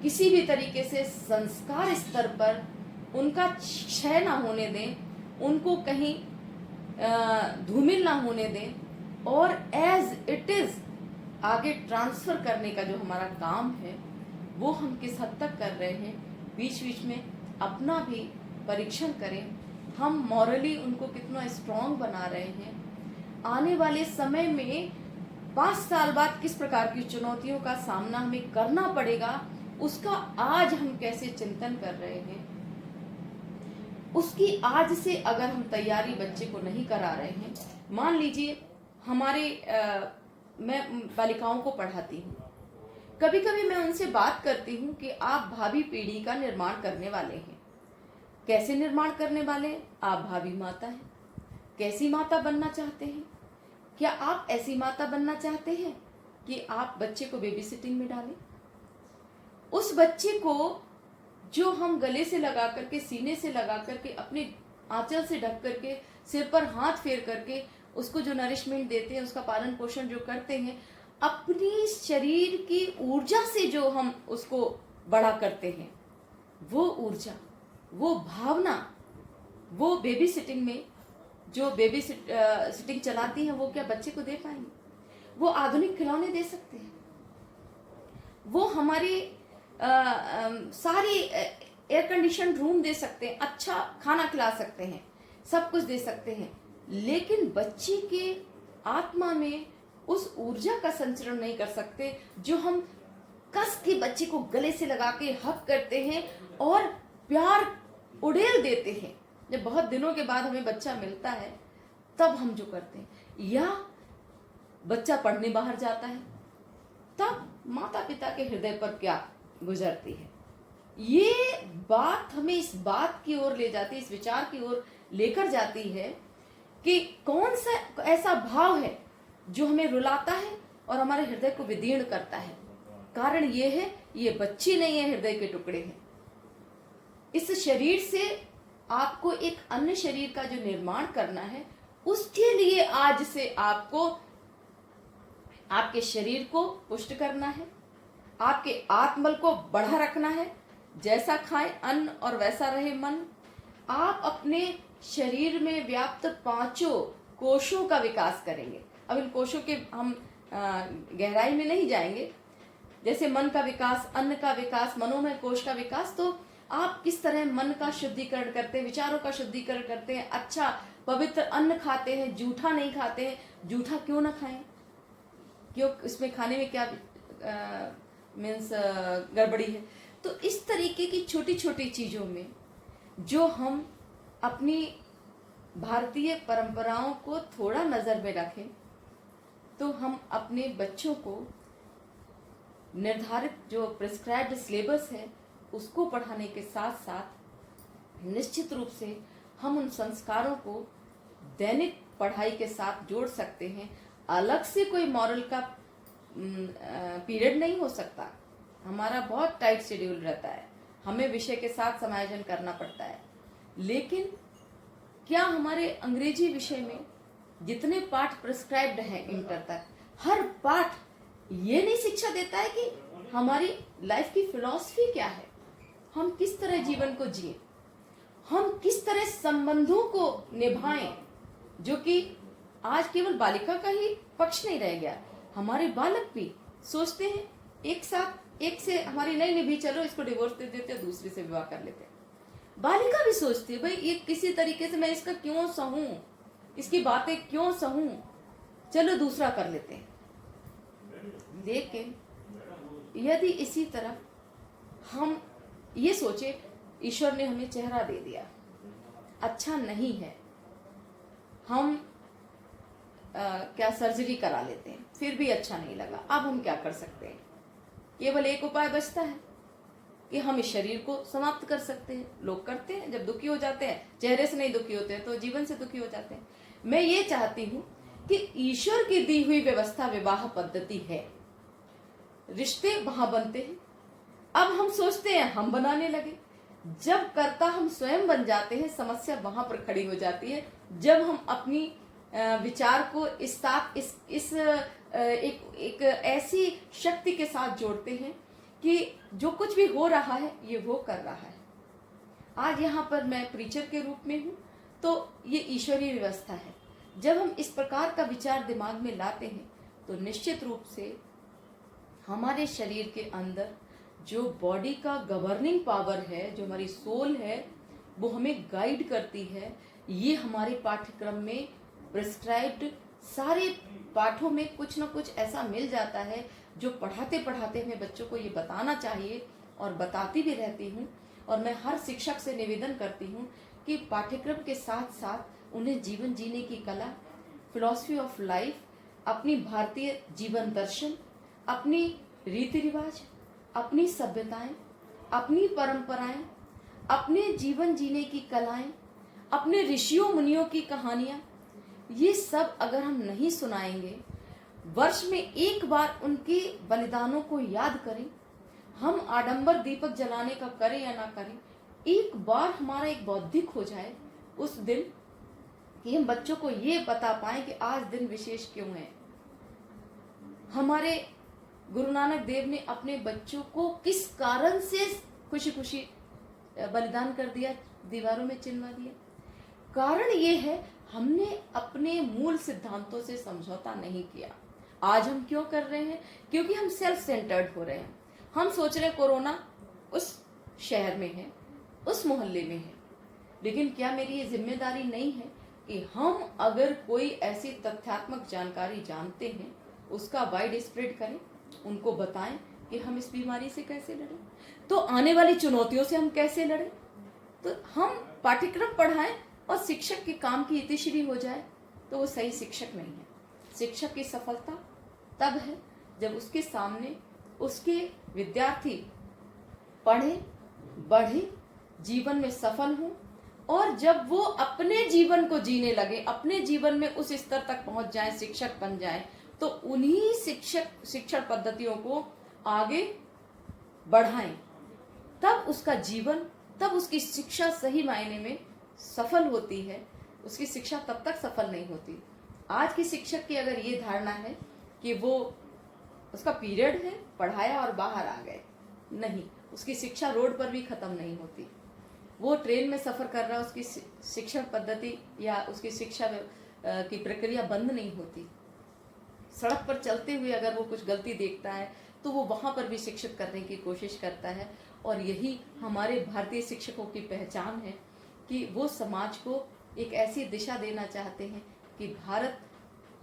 किसी भी तरीके से संस्कार स्तर पर उनका क्षय ना होने दें, उनको कहीं धूमिल ना होने दें, और एज इट इज आगे ट्रांसफर करने का जो हमारा काम है वो हम किस हद तक कर रहे हैं। बीच बीच में अपना भी परीक्षण करें, हम मॉरली उनको कितना स्ट्रांग बना रहे हैं, आने वाले समय में 5 साल बाद किस प्रकार की चुनौतियों का सामना हमें करना पड़ेगा, उसका आज हम कैसे चिंतन कर रहे हैं, उसकी आज से अगर हम तैयारी बच्चे को नहीं करा रहे हैं। मान लीजिए मैं बालिकाओं को पढ़ाती हूँ, कभी कभी मैं उनसे बात करती हूँ कि आप भावी पीढ़ी का निर्माण करने वाले हैं। कैसे निर्माण करने वाले हैं? आप भावी माता हैं। कैसी माता बनना चाहते हैं? क्या आप ऐसी माता बनना चाहते हैं कि आप बच्चे को बेबी सिटिंग में डालें? उस बच्चे को जो हम गले से लगा करके, सीने से लगा करके, अपने आंचल से ढक करके, सिर पर हाथ फेर करके उसको जो नरिशमेंट देते हैं, उसका पालन पोषण जो करते हैं, अपनी शरीर की ऊर्जा से जो हम उसको बड़ा करते हैं, वो ऊर्जा, वो भावना, वो बेबी सिटिंग में जो बेबी सिटिंग चलाती हैं, वो क्या बच्चे को दे पाएंगे? वो आधुनिक खिलौने दे सकते हैं, वो हमारी सारी एयर कंडीशन रूम दे सकते हैं, अच्छा खाना खिला सकते हैं, सब कुछ दे सकते हैं, लेकिन बच्चे के आत्मा में उस ऊर्जा का संचरण नहीं कर सकते जो हम कस के बच्चे को गले से लगा के हक करते हैं और प्यार उड़ेल देते हैं। जब बहुत दिनों के बाद हमें बच्चा मिलता है तब हम जो करते हैं, या बच्चा पढ़ने बाहर जाता है, तब माता पिता के हृदय पर क्या गुजरती है। ये बात हमें इस बात की ओर ले जाती है, इस विचार की ओर लेकर जाती है कि कौन सा ऐसा भाव है जो हमें रुलाता है और हमारे हृदय को विदीर्ण करता है। कारण ये है, ये बच्ची नहीं है, हृदय के टुकड़े हैं। इस शरीर से आपको एक अन्य शरीर का जो निर्माण करना है, उसके लिए आज से आपको आपके शरीर को पुष्ट करना है, आपके आत्मबल को बढ़ा रखना है। जैसा खाए अन्न और वैसा रहे मन। आप अपने शरीर में व्याप्त 5 कोशों का विकास करेंगे। अब इन कोशों के हम गहराई में नहीं जाएंगे, जैसे मन का विकास, अन्न का विकास, मनोमय कोश का विकास। तो आप किस तरह मन का शुद्धिकरण करते हैं, विचारों का शुद्धिकरण करते हैं, अच्छा पवित्र अन्न खाते हैं, जूठा नहीं खाते हैं। जूठा क्यों ना खाएं? क्यों? इसमें खाने में क्या मीन्स गड़बड़ी है? तो इस तरीके की छोटी छोटी चीजों में जो हम अपनी भारतीय परंपराओं को थोड़ा नजर में रखें, तो हम अपने बच्चों को निर्धारित जो प्रिस्क्राइब्ड सिलेबस है उसको पढ़ाने के साथ साथ निश्चित रूप से हम उन संस्कारों को दैनिक पढ़ाई के साथ जोड़ सकते हैं। अलग से कोई मॉरल का पीरियड नहीं हो सकता। हमारा बहुत टाइट शेड्यूल रहता है, हमें विषय के साथ समायोजन करना पड़ता है। लेकिन क्या हमारे अंग्रेजी विषय में जितने पाठ प्रिस्क्राइब्ड हैं इंटर तक, हर पाठ ये नहीं शिक्षा देता है कि हमारी लाइफ की फिलॉसफी क्या है, हम किस तरह जीवन को जिए, हम किस तरह संबंधों को निभाएं, जो कि आज केवल बालिका का ही पक्ष नहीं रह गया। हमारे बालक भी सोचते हैं एक से हमारी नहीं निभी, चलो इसको डिवोर्स दे देते हैं, दूसरे से विवाह कर लेते हैं। बालिका भी सोचती है, भाई ये किसी तरीके से मैं इसका क्यों सहूं, इसकी बातें क्यों सहूं, चलो दूसरा कर लेते हैं। लेकिन यदि इसी तरह हम ये सोचे, ईश्वर ने हमें चेहरा दे दिया, अच्छा नहीं है, हम क्या सर्जरी करा लेते हैं, फिर भी अच्छा नहीं लगा, अब हम क्या कर सकते हैं? केवल एक उपाय बचता है कि हम इस शरीर को समाप्त कर सकते हैं। लोग करते हैं, जब दुखी हो जाते हैं, चेहरे से नहीं दुखी होते हैं तो जीवन से दुखी हो जाते हैं। मैं ये चाहती हूँ कि ईश्वर की दी हुई व्यवस्था विवाह पद्धति है, रिश्ते वहां बनते हैं। अब हम सोचते हैं हम बनाने लगे, जब कर्ता हम स्वयं बन जाते हैं, समस्या वहां पर खड़ी हो जाती है। जब हम अपनी विचार को एक ऐसी शक्ति के साथ जोड़ते हैं कि जो कुछ भी हो रहा है ये वो कर रहा है। आज यहाँ पर मैं प्रीचर के रूप में हूँ, तो ये ईश्वरीय व्यवस्था है। जब हम इस प्रकार का विचार दिमाग में लाते हैं तो निश्चित रूप से हमारे शरीर के अंदर जो बॉडी का गवर्निंग पावर है, जो हमारी सोल है, वो हमें गाइड करती है। ये हमारे पाठ्यक्रम में प्रिस्क्राइब्ड सारे पाठों में कुछ ना कुछ ऐसा मिल जाता है जो पढ़ाते पढ़ाते हमें बच्चों को ये बताना चाहिए, और बताती भी रहती हूँ। और मैं हर शिक्षक से निवेदन करती हूँ कि पाठ्यक्रम के साथ साथ उन्हें जीवन जीने की कला, फिलॉसफी ऑफ लाइफ, अपनी भारतीय जीवन दर्शन, अपनी रीति रिवाज, अपनी सभ्यताएं, अपनी परंपराएं, अपने जीवन जीने की कलाएं, अपने ऋषियों मुनियों की कहानियां, ये सब अगर हम नहीं सुनाएंगे, वर्ष में एक बार उनके बलिदानों को याद करें, हम आडंबर दीपक जलाने का करें या ना करें, एक बार हमारा एक बौद्धिक हो जाए उस दिन कि हम बच्चों को ये बता पाएं कि आज दिन विशेष क्यों है। हमारे गुरु नानक देव ने अपने बच्चों को किस कारण से खुशी खुशी बलिदान कर दिया, दीवारों में चिन्हवा दिया। कारण ये है, हमने अपने मूल सिद्धांतों से समझौता नहीं किया। आज हम क्यों कर रहे हैं? क्योंकि हम सेल्फ सेंटर्ड हो रहे हैं। हम सोच रहे हैं कोरोना उस शहर में है, उस मोहल्ले में है, लेकिन क्या मेरी ये जिम्मेदारी नहीं है कि हम अगर कोई ऐसी तथ्यात्मक जानकारी जानते हैं उसका वाइड स्प्रेड करें, उनको बताएं कि हम इस बीमारी से कैसे लड़ें, तो आने वाली चुनौतियों से हम कैसे लड़ें। तो हम पाठ्यक्रम पढ़ाएं और शिक्षक के काम की इतिश्री हो जाए तो वो सही शिक्षक नहीं है। शिक्षक की सफलता तब है जब उसके सामने उसके विद्यार्थी पढ़े, बढ़े, जीवन में सफल हों, और जब वो अपने जीवन को जीने लगे, अपने जीवन में उस स्तर तक पहुंच जाए, शिक्षक बन जाए, तो उन्हीं शिक्षण पद्धतियों को आगे बढ़ाएं। तब उसका जीवन, तब उसकी शिक्षा सही मायने में सफल होती है। उसकी शिक्षा तब तक सफल नहीं होती। आज की शिक्षक की अगर ये धारणा है कि वो उसका पीरियड है, पढ़ाया और बाहर आ गए, नहीं, उसकी शिक्षा रोड पर भी खत्म नहीं होती। वो ट्रेन में सफर कर रहा है, उसकी शिक्षण पद्धति या उसकी शिक्षा की प्रक्रिया बंद नहीं होती। सड़क पर चलते हुए अगर वो कुछ गलती देखता है तो वो वहां पर भी शिक्षित करने की कोशिश करता है। और यही हमारे भारतीय शिक्षकों की पहचान है कि वो समाज को एक ऐसी दिशा देना चाहते हैं कि भारत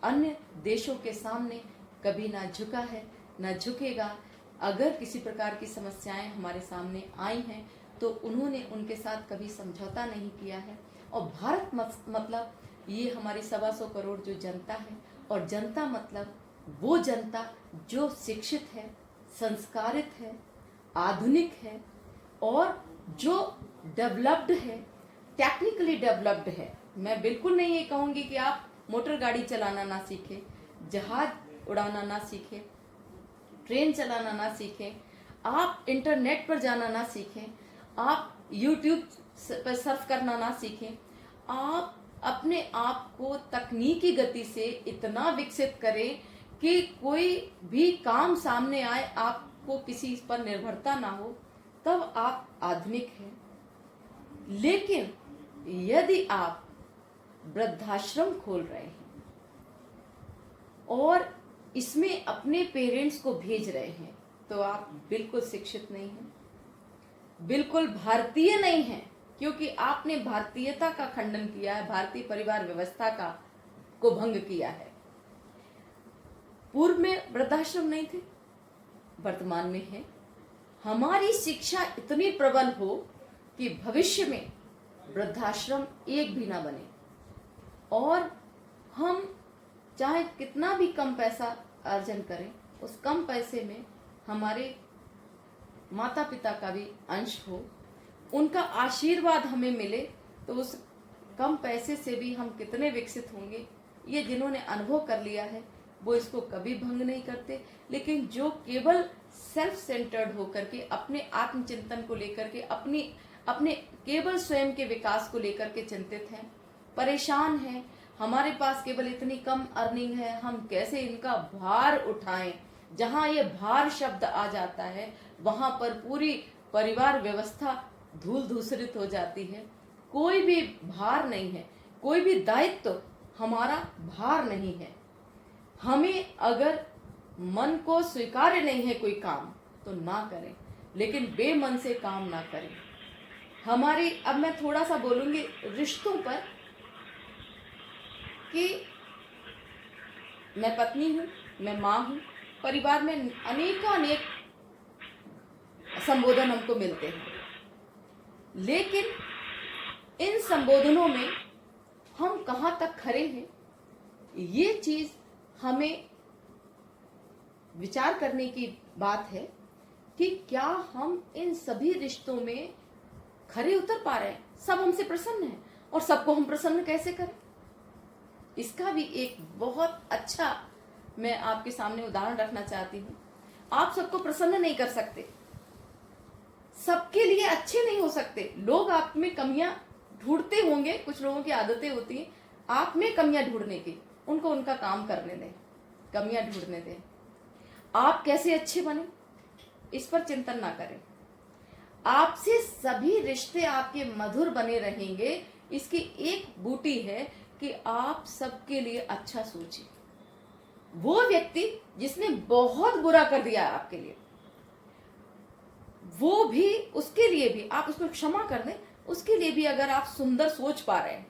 अन्य देशों के सामने कभी ना झुका है, ना झुकेगा। अगर किसी प्रकार की समस्याएं हमारे सामने आई हैं तो उन्होंने उनके साथ कभी समझौता नहीं किया है। और भारत मतलब ये हमारी 125 करोड़ जो जनता है, और जनता मतलब वो जनता जो शिक्षित है, संस्कारित है, आधुनिक है, और जो डेवलप्ड है, टेक्निकली डेवलप्ड है। मैं बिल्कुल नहीं ये कहूँगी कि आप मोटर गाड़ी चलाना ना सीखें, जहाज उड़ाना ना सीखें, ट्रेन चलाना ना सीखें, आप इंटरनेट पर जाना ना सीखें, आप यूट्यूब पर सर्फ करना ना सीखें। आप अपने आप को तकनीकी गति से इतना विकसित करें कि कोई भी काम सामने आए, आपको किसी पर निर्भरता ना हो, तब आप आधुनिक हैं। लेकिन यदि आप वृद्धाश्रम खोल रहे हैं और इसमें अपने पेरेंट्स को भेज रहे हैं तो आप बिल्कुल शिक्षित नहीं हैं, बिल्कुल भारतीय नहीं हैं, क्योंकि आपने भारतीयता का खंडन किया है, भारतीय परिवार व्यवस्था को भंग किया है। पूर्व में वृद्धाश्रम नहीं थे, वर्तमान में है। हमारी शिक्षा इतनी प्रबल हो कि भविष्य में वृद्धाश्रम एक भी ना बने, और हम चाहे कितना भी कम पैसा अर्जन करें, उस कम पैसे में हमारे माता पिता का भी अंश हो, उनका आशीर्वाद हमें मिले, तो उस कम पैसे से भी हम कितने विकसित होंगे। ये जिन्होंने अनुभव कर लिया है वो इसको कभी भंग नहीं करते। लेकिन जो केवल सेल्फ सेंटर्ड होकर के, अपने आत्मचिंतन को लेकर के, अपने केवल स्वयं के विकास को लेकर के चिंतित हैं, परेशान हैं, हमारे पास केवल इतनी कम अर्निंग है, हम कैसे इनका भार उठाएं। जहां ये भार शब्द आ जाता है वहां पर पूरी परिवार व्यवस्था धूल धूसरित हो जाती है। कोई भी भार नहीं है, कोई भी दायित्व हमारा भार नहीं है। हमें अगर मन को स्वीकार्य नहीं है कोई काम तो ना करें, लेकिन बेमन से काम ना करें। हमारी, अब मैं थोड़ा सा बोलूंगी रिश्तों पर, कि मैं पत्नी हूँ, मैं माँ हूँ, परिवार में अनेक संबोधन हमको मिलते हैं, लेकिन इन संबोधनों में हम कहाँ तक खरे हैं, ये चीज हमें विचार करने की बात है कि क्या हम इन सभी रिश्तों में खरे उतर पा रहे हैं। सब हमसे प्रसन्न हैं और सबको हम प्रसन्न कैसे करें, इसका भी एक बहुत अच्छा मैं आपके सामने उदाहरण रखना चाहती हूँ। आप सबको प्रसन्न नहीं कर सकते, सबके लिए अच्छे नहीं हो सकते। लोग आप में कमियां ढूंढते होंगे, कुछ लोगों की आदतें होती हैं आप में कमियां ढूंढने की, उनको उनका काम करने दें, कमियां ढूंढने दें। आप कैसे अच्छे बने इस पर चिंतन ना करें। आपसे सभी रिश्ते आपके मधुर बने रहेंगे, इसकी एक बूटी है कि आप सबके लिए अच्छा सोचें। वो व्यक्ति जिसने बहुत बुरा कर दिया आपके लिए, वो भी, उसके लिए भी आप उसको क्षमा कर दें। उसके लिए भी अगर आप सुंदर सोच पा रहे हैं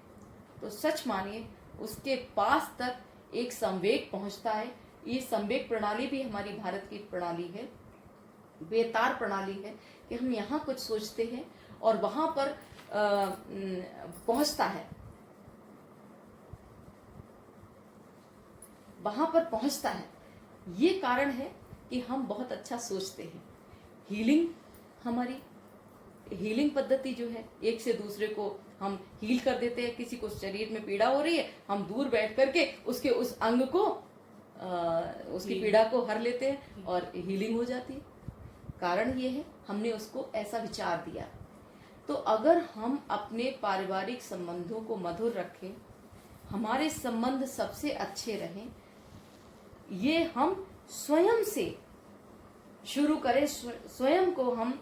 तो सच मानिए उसके पास तक एक संवेग पहुंचता है। ये संवेग प्रणाली भी हमारी भारत की प्रणाली है, बेतार प्रणाली है कि हम यहाँ कुछ सोचते हैं और वहां पर पहुंचता है, वहां पर पहुंचता है। ये कारण है कि हम बहुत अच्छा सोचते हैं। हीलिंग, हमारी हीलिंग पद्धति जो है, एक से दूसरे को हम हील कर देते हैं। किसी को शरीर में पीड़ा हो रही है, हम दूर बैठ करके उसके उस अंग को उसकी पीड़ा को हर लेते हैं और हीलिंग हो जाती है। कारण ये है हमने उसको ऐसा विचार दिया। तो अगर हम अपने पारिवारिक संबंधों को मधुर रखें, हमारे संबंध सबसे अच्छे रहें, ये हम स्वयं से शुरू करें, स्वयं को हम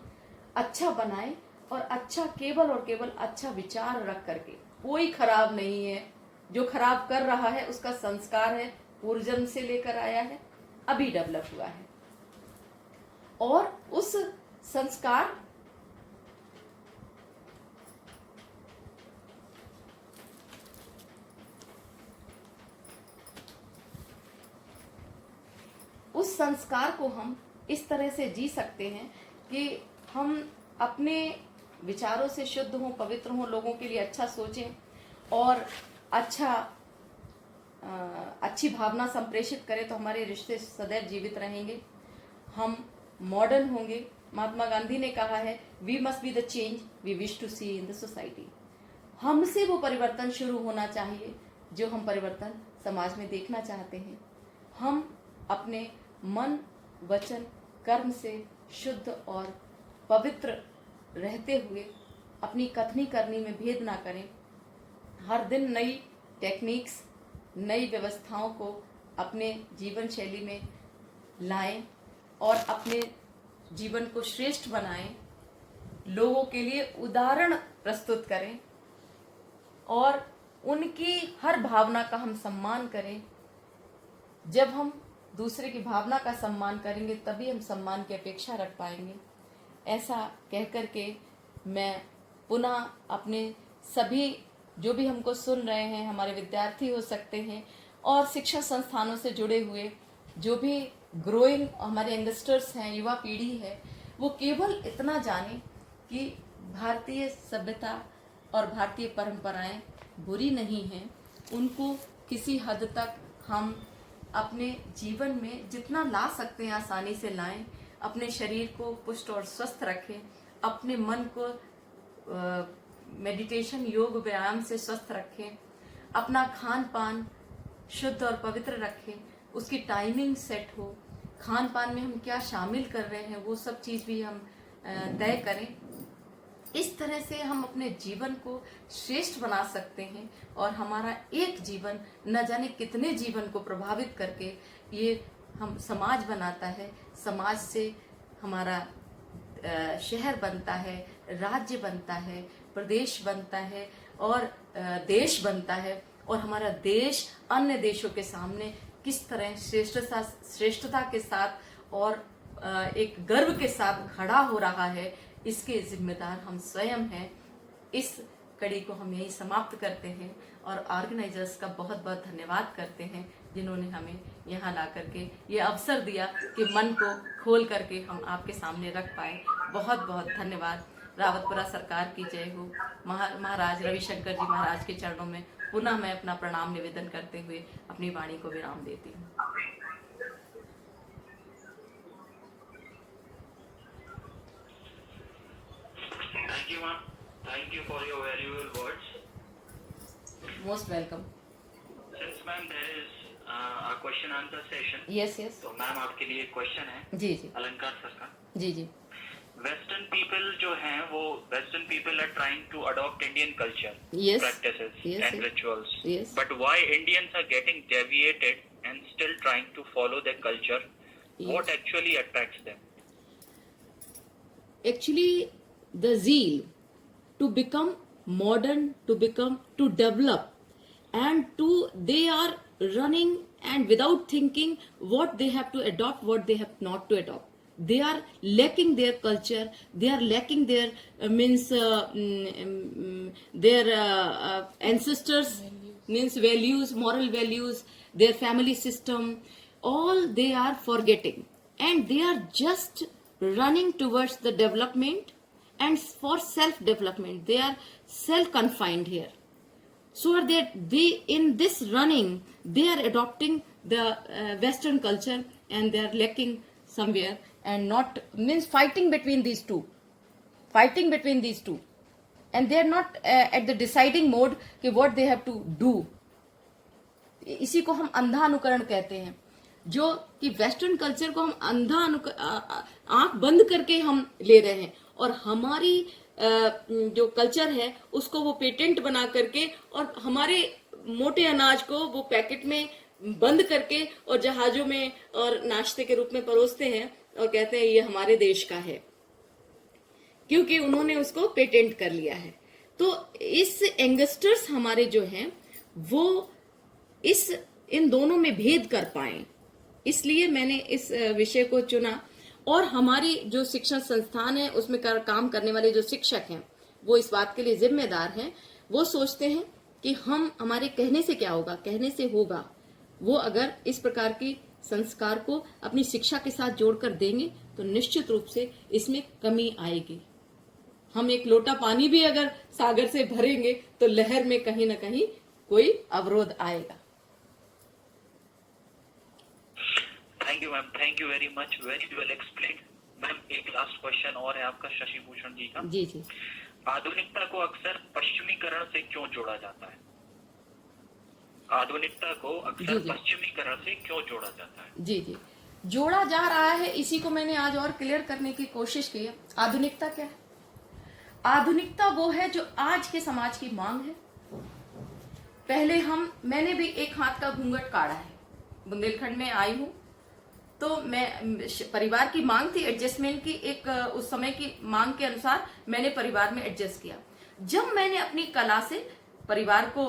अच्छा बनाएं और अच्छा केवल और केवल अच्छा विचार रख करके। कोई खराब नहीं है, जो खराब कर रहा है उसका संस्कार है, पूर्वजन्म से लेकर आया है, अभी डेवलप हुआ है, और उस संस्कार को हम इस तरह से जी सकते हैं कि हम अपने विचारों से शुद्ध हों, पवित्र हों, लोगों के लिए अच्छा सोचें और अच्छी भावना संप्रेषित करें, तो हमारे रिश्ते सदैव जीवित रहेंगे। हम मॉडर्न होंगे। महात्मा गांधी ने कहा है, we must be the change we wish to see in the society. हमसे वो परिवर्तन शुरू होना चाहिए जो हम परिवर्तन समाज में देखना चाहते हैं। हम अपने मन, वचन, कर्म से शुद्ध और पवित्र रहते हुए अपनी कथनी करनी में भेद ना करें। हर दिन नई टेक्निक्स, नई व्यवस्थाओं को अपने जीवन शैली में लाएं और अपने जीवन को श्रेष्ठ बनाएं, लोगों के लिए उदाहरण प्रस्तुत करें और उनकी हर भावना का हम सम्मान करें। जब हम दूसरे की भावना का सम्मान करेंगे तभी हम सम्मान की अपेक्षा रख पाएंगे। ऐसा कहकर के मैं पुनः अपने सभी जो भी हमको सुन रहे हैं, हमारे विद्यार्थी हो सकते हैं और शिक्षा संस्थानों से जुड़े हुए जो भी ग्रोइंग हमारे यंगस्टर्स हैं, युवा पीढ़ी है, वो केवल इतना जाने कि भारतीय सभ्यता और भारतीय परंपराएं बुरी नहीं हैं। उनको किसी हद तक हम अपने जीवन में जितना ला सकते हैं आसानी से लाएं। अपने शरीर को पुष्ट और स्वस्थ रखें, अपने मन को मेडिटेशन, योग, व्यायाम से स्वस्थ रखें, अपना खान पान शुद्ध और पवित्र रखें, उसकी टाइमिंग सेट हो, खान पान में हम क्या शामिल कर रहे हैं वो सब चीज़ भी हम तय करें। इस तरह से हम अपने जीवन को श्रेष्ठ बना सकते हैं और हमारा एक जीवन न जाने कितने जीवन को प्रभावित करके ये हम समाज बनाता है। समाज से हमारा शहर बनता है, राज्य बनता है, प्रदेश बनता है और देश बनता है, और हमारा देश अन्य देशों के सामने किस तरह श्रेष्ठता के साथ और एक गर्व के साथ खड़ा हो रहा है, इसके जिम्मेदार हम स्वयं हैं। इस कड़ी को हम यही समाप्त करते हैं और ऑर्गेनाइजर्स का बहुत बहुत धन्यवाद करते हैं। जिन्होंने हमें यहाँ ला करके ये अवसर दिया कि मन को खोल करके हम आपके सामने रख पाए। बहुत बहुत धन्यवाद। रावतपुरा सरकार की जय हो। महाराज रविशंकर जी महाराज के चरणों में पुनः मैं अपना प्रणाम निवेदन करते हुए अपनी वाणी को विराम देती हूँ। Thank you, ma'am. Thank you for your valuable words. Most welcome. Since, ma'am, there is a question answer session. Yes yes. तो मैम आपके लिए क्वेश्चन है जी जी अलंकार सर का। जी जी। वेस्टर्न पीपल जो हैं वो western people are trying to adopt Indian culture, Yes. practices Yes, and yes. rituals. Yes. But why Indians are getting deviated and still trying to follow their culture? Yes. What actually attracts them? Actually, the zeal to become modern, to develop, and they are running and without thinking what they have to adopt, what they have not to adopt. They are lacking their culture, they are lacking their their ancestors means values, moral values, their family system, all they are forgetting, and they are just running towards the development and for self development. They are self confined here, so they in this running they are adopting the western culture, and they are lacking somewhere, and not means fighting between these two, and they are not at the deciding mode कि what they have to do. इसी को हम अंधा अनुकरण कहते हैं, जो कि वेस्टर्न कल्चर को हम अंधा आंख बंद करके हम ले रहे हैं, और हमारी जो कल्चर है उसको वो पेटेंट बना करके और हमारे मोटे अनाज को वो पैकेट में बंद करके और जहाजों में और नाश्ते के रूप में परोसते हैं और कहते हैं ये हमारे देश का है, क्योंकि उन्होंने उसको पेटेंट कर लिया है। तो इस यंगस्टर्स हमारे जो हैं वो इन दोनों में भेद कर पाए, इसलिए मैंने इस विषय को चुना। और हमारी जो शिक्षण संस्थान है उसमें काम करने वाले जो शिक्षक हैं वो इस बात के लिए जिम्मेदार हैं। वो सोचते हैं कि हम हमारे कहने से क्या होगा, कहने से होगा। वो अगर इस प्रकार की संस्कार को अपनी शिक्षा के साथ जोड़कर देंगे तो निश्चित रूप से इसमें कमी आएगी। हम एक लोटा पानी भी अगर सागर से भरेंगे तो लहर में कहीं ना कहीं कोई अवरोध आएगा। Thank you ma'am, thank you very much, very well explained. Ma'am एक लास्ट क्वेश्चन और है आपका शशि भूषण जी का। जी जी। आधुनिकता को अक्सर पश्चिमीकरण से क्यों जोड़ा जाता है? आधुनिकता को अक्सर पश्चिमीकरण से क्यों जोड़ा जाता है? जी जी, जोड़ा जा रहा है, इसी को मैंने आज और क्लियर करने की कोशिश की है। आधुनिकता क्या है? आधुनिकता वो है जो आज के समाज की मांग है। पहले मैंने भी एक हाथ का घूंघट काढ़ा है, बुंदेलखंड में आई हूँ तो मैं परिवार की मांग थी एडजस्टमेंट की, एक उस समय की मांग के अनुसार मैंने परिवार में एडजस्ट किया। जब मैंने अपनी कला से परिवार को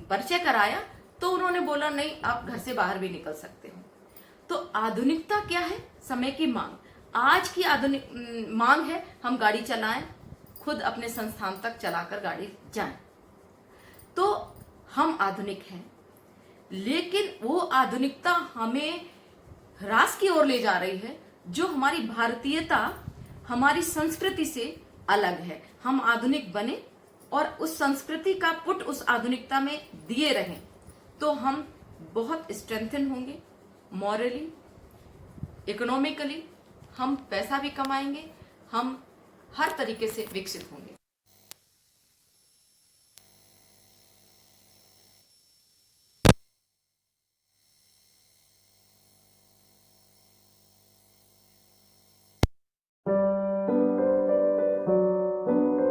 परिचय कराया तो उन्होंने बोला नहीं आप घर से बाहर भी निकल सकते हो। तो आधुनिकता क्या है? समय की मांग। आज की आधुनिक मांग है हम गाड़ी चलाएं, खुद अपने संस्थान तक चलाकर गाड़ी जाएं, तो हम आधुनिक हैं। लेकिन वो आधुनिकता हमें ह्रास की ओर ले जा रही है, जो हमारी भारतीयता हमारी संस्कृति से अलग है। हम आधुनिक बने और उस संस्कृति का पुट उस आधुनिकता में दिए रहें तो हम बहुत स्ट्रेंथन होंगे, मॉरली, इकोनॉमिकली हम पैसा भी कमाएंगे, हम हर तरीके से विकसित होंगे।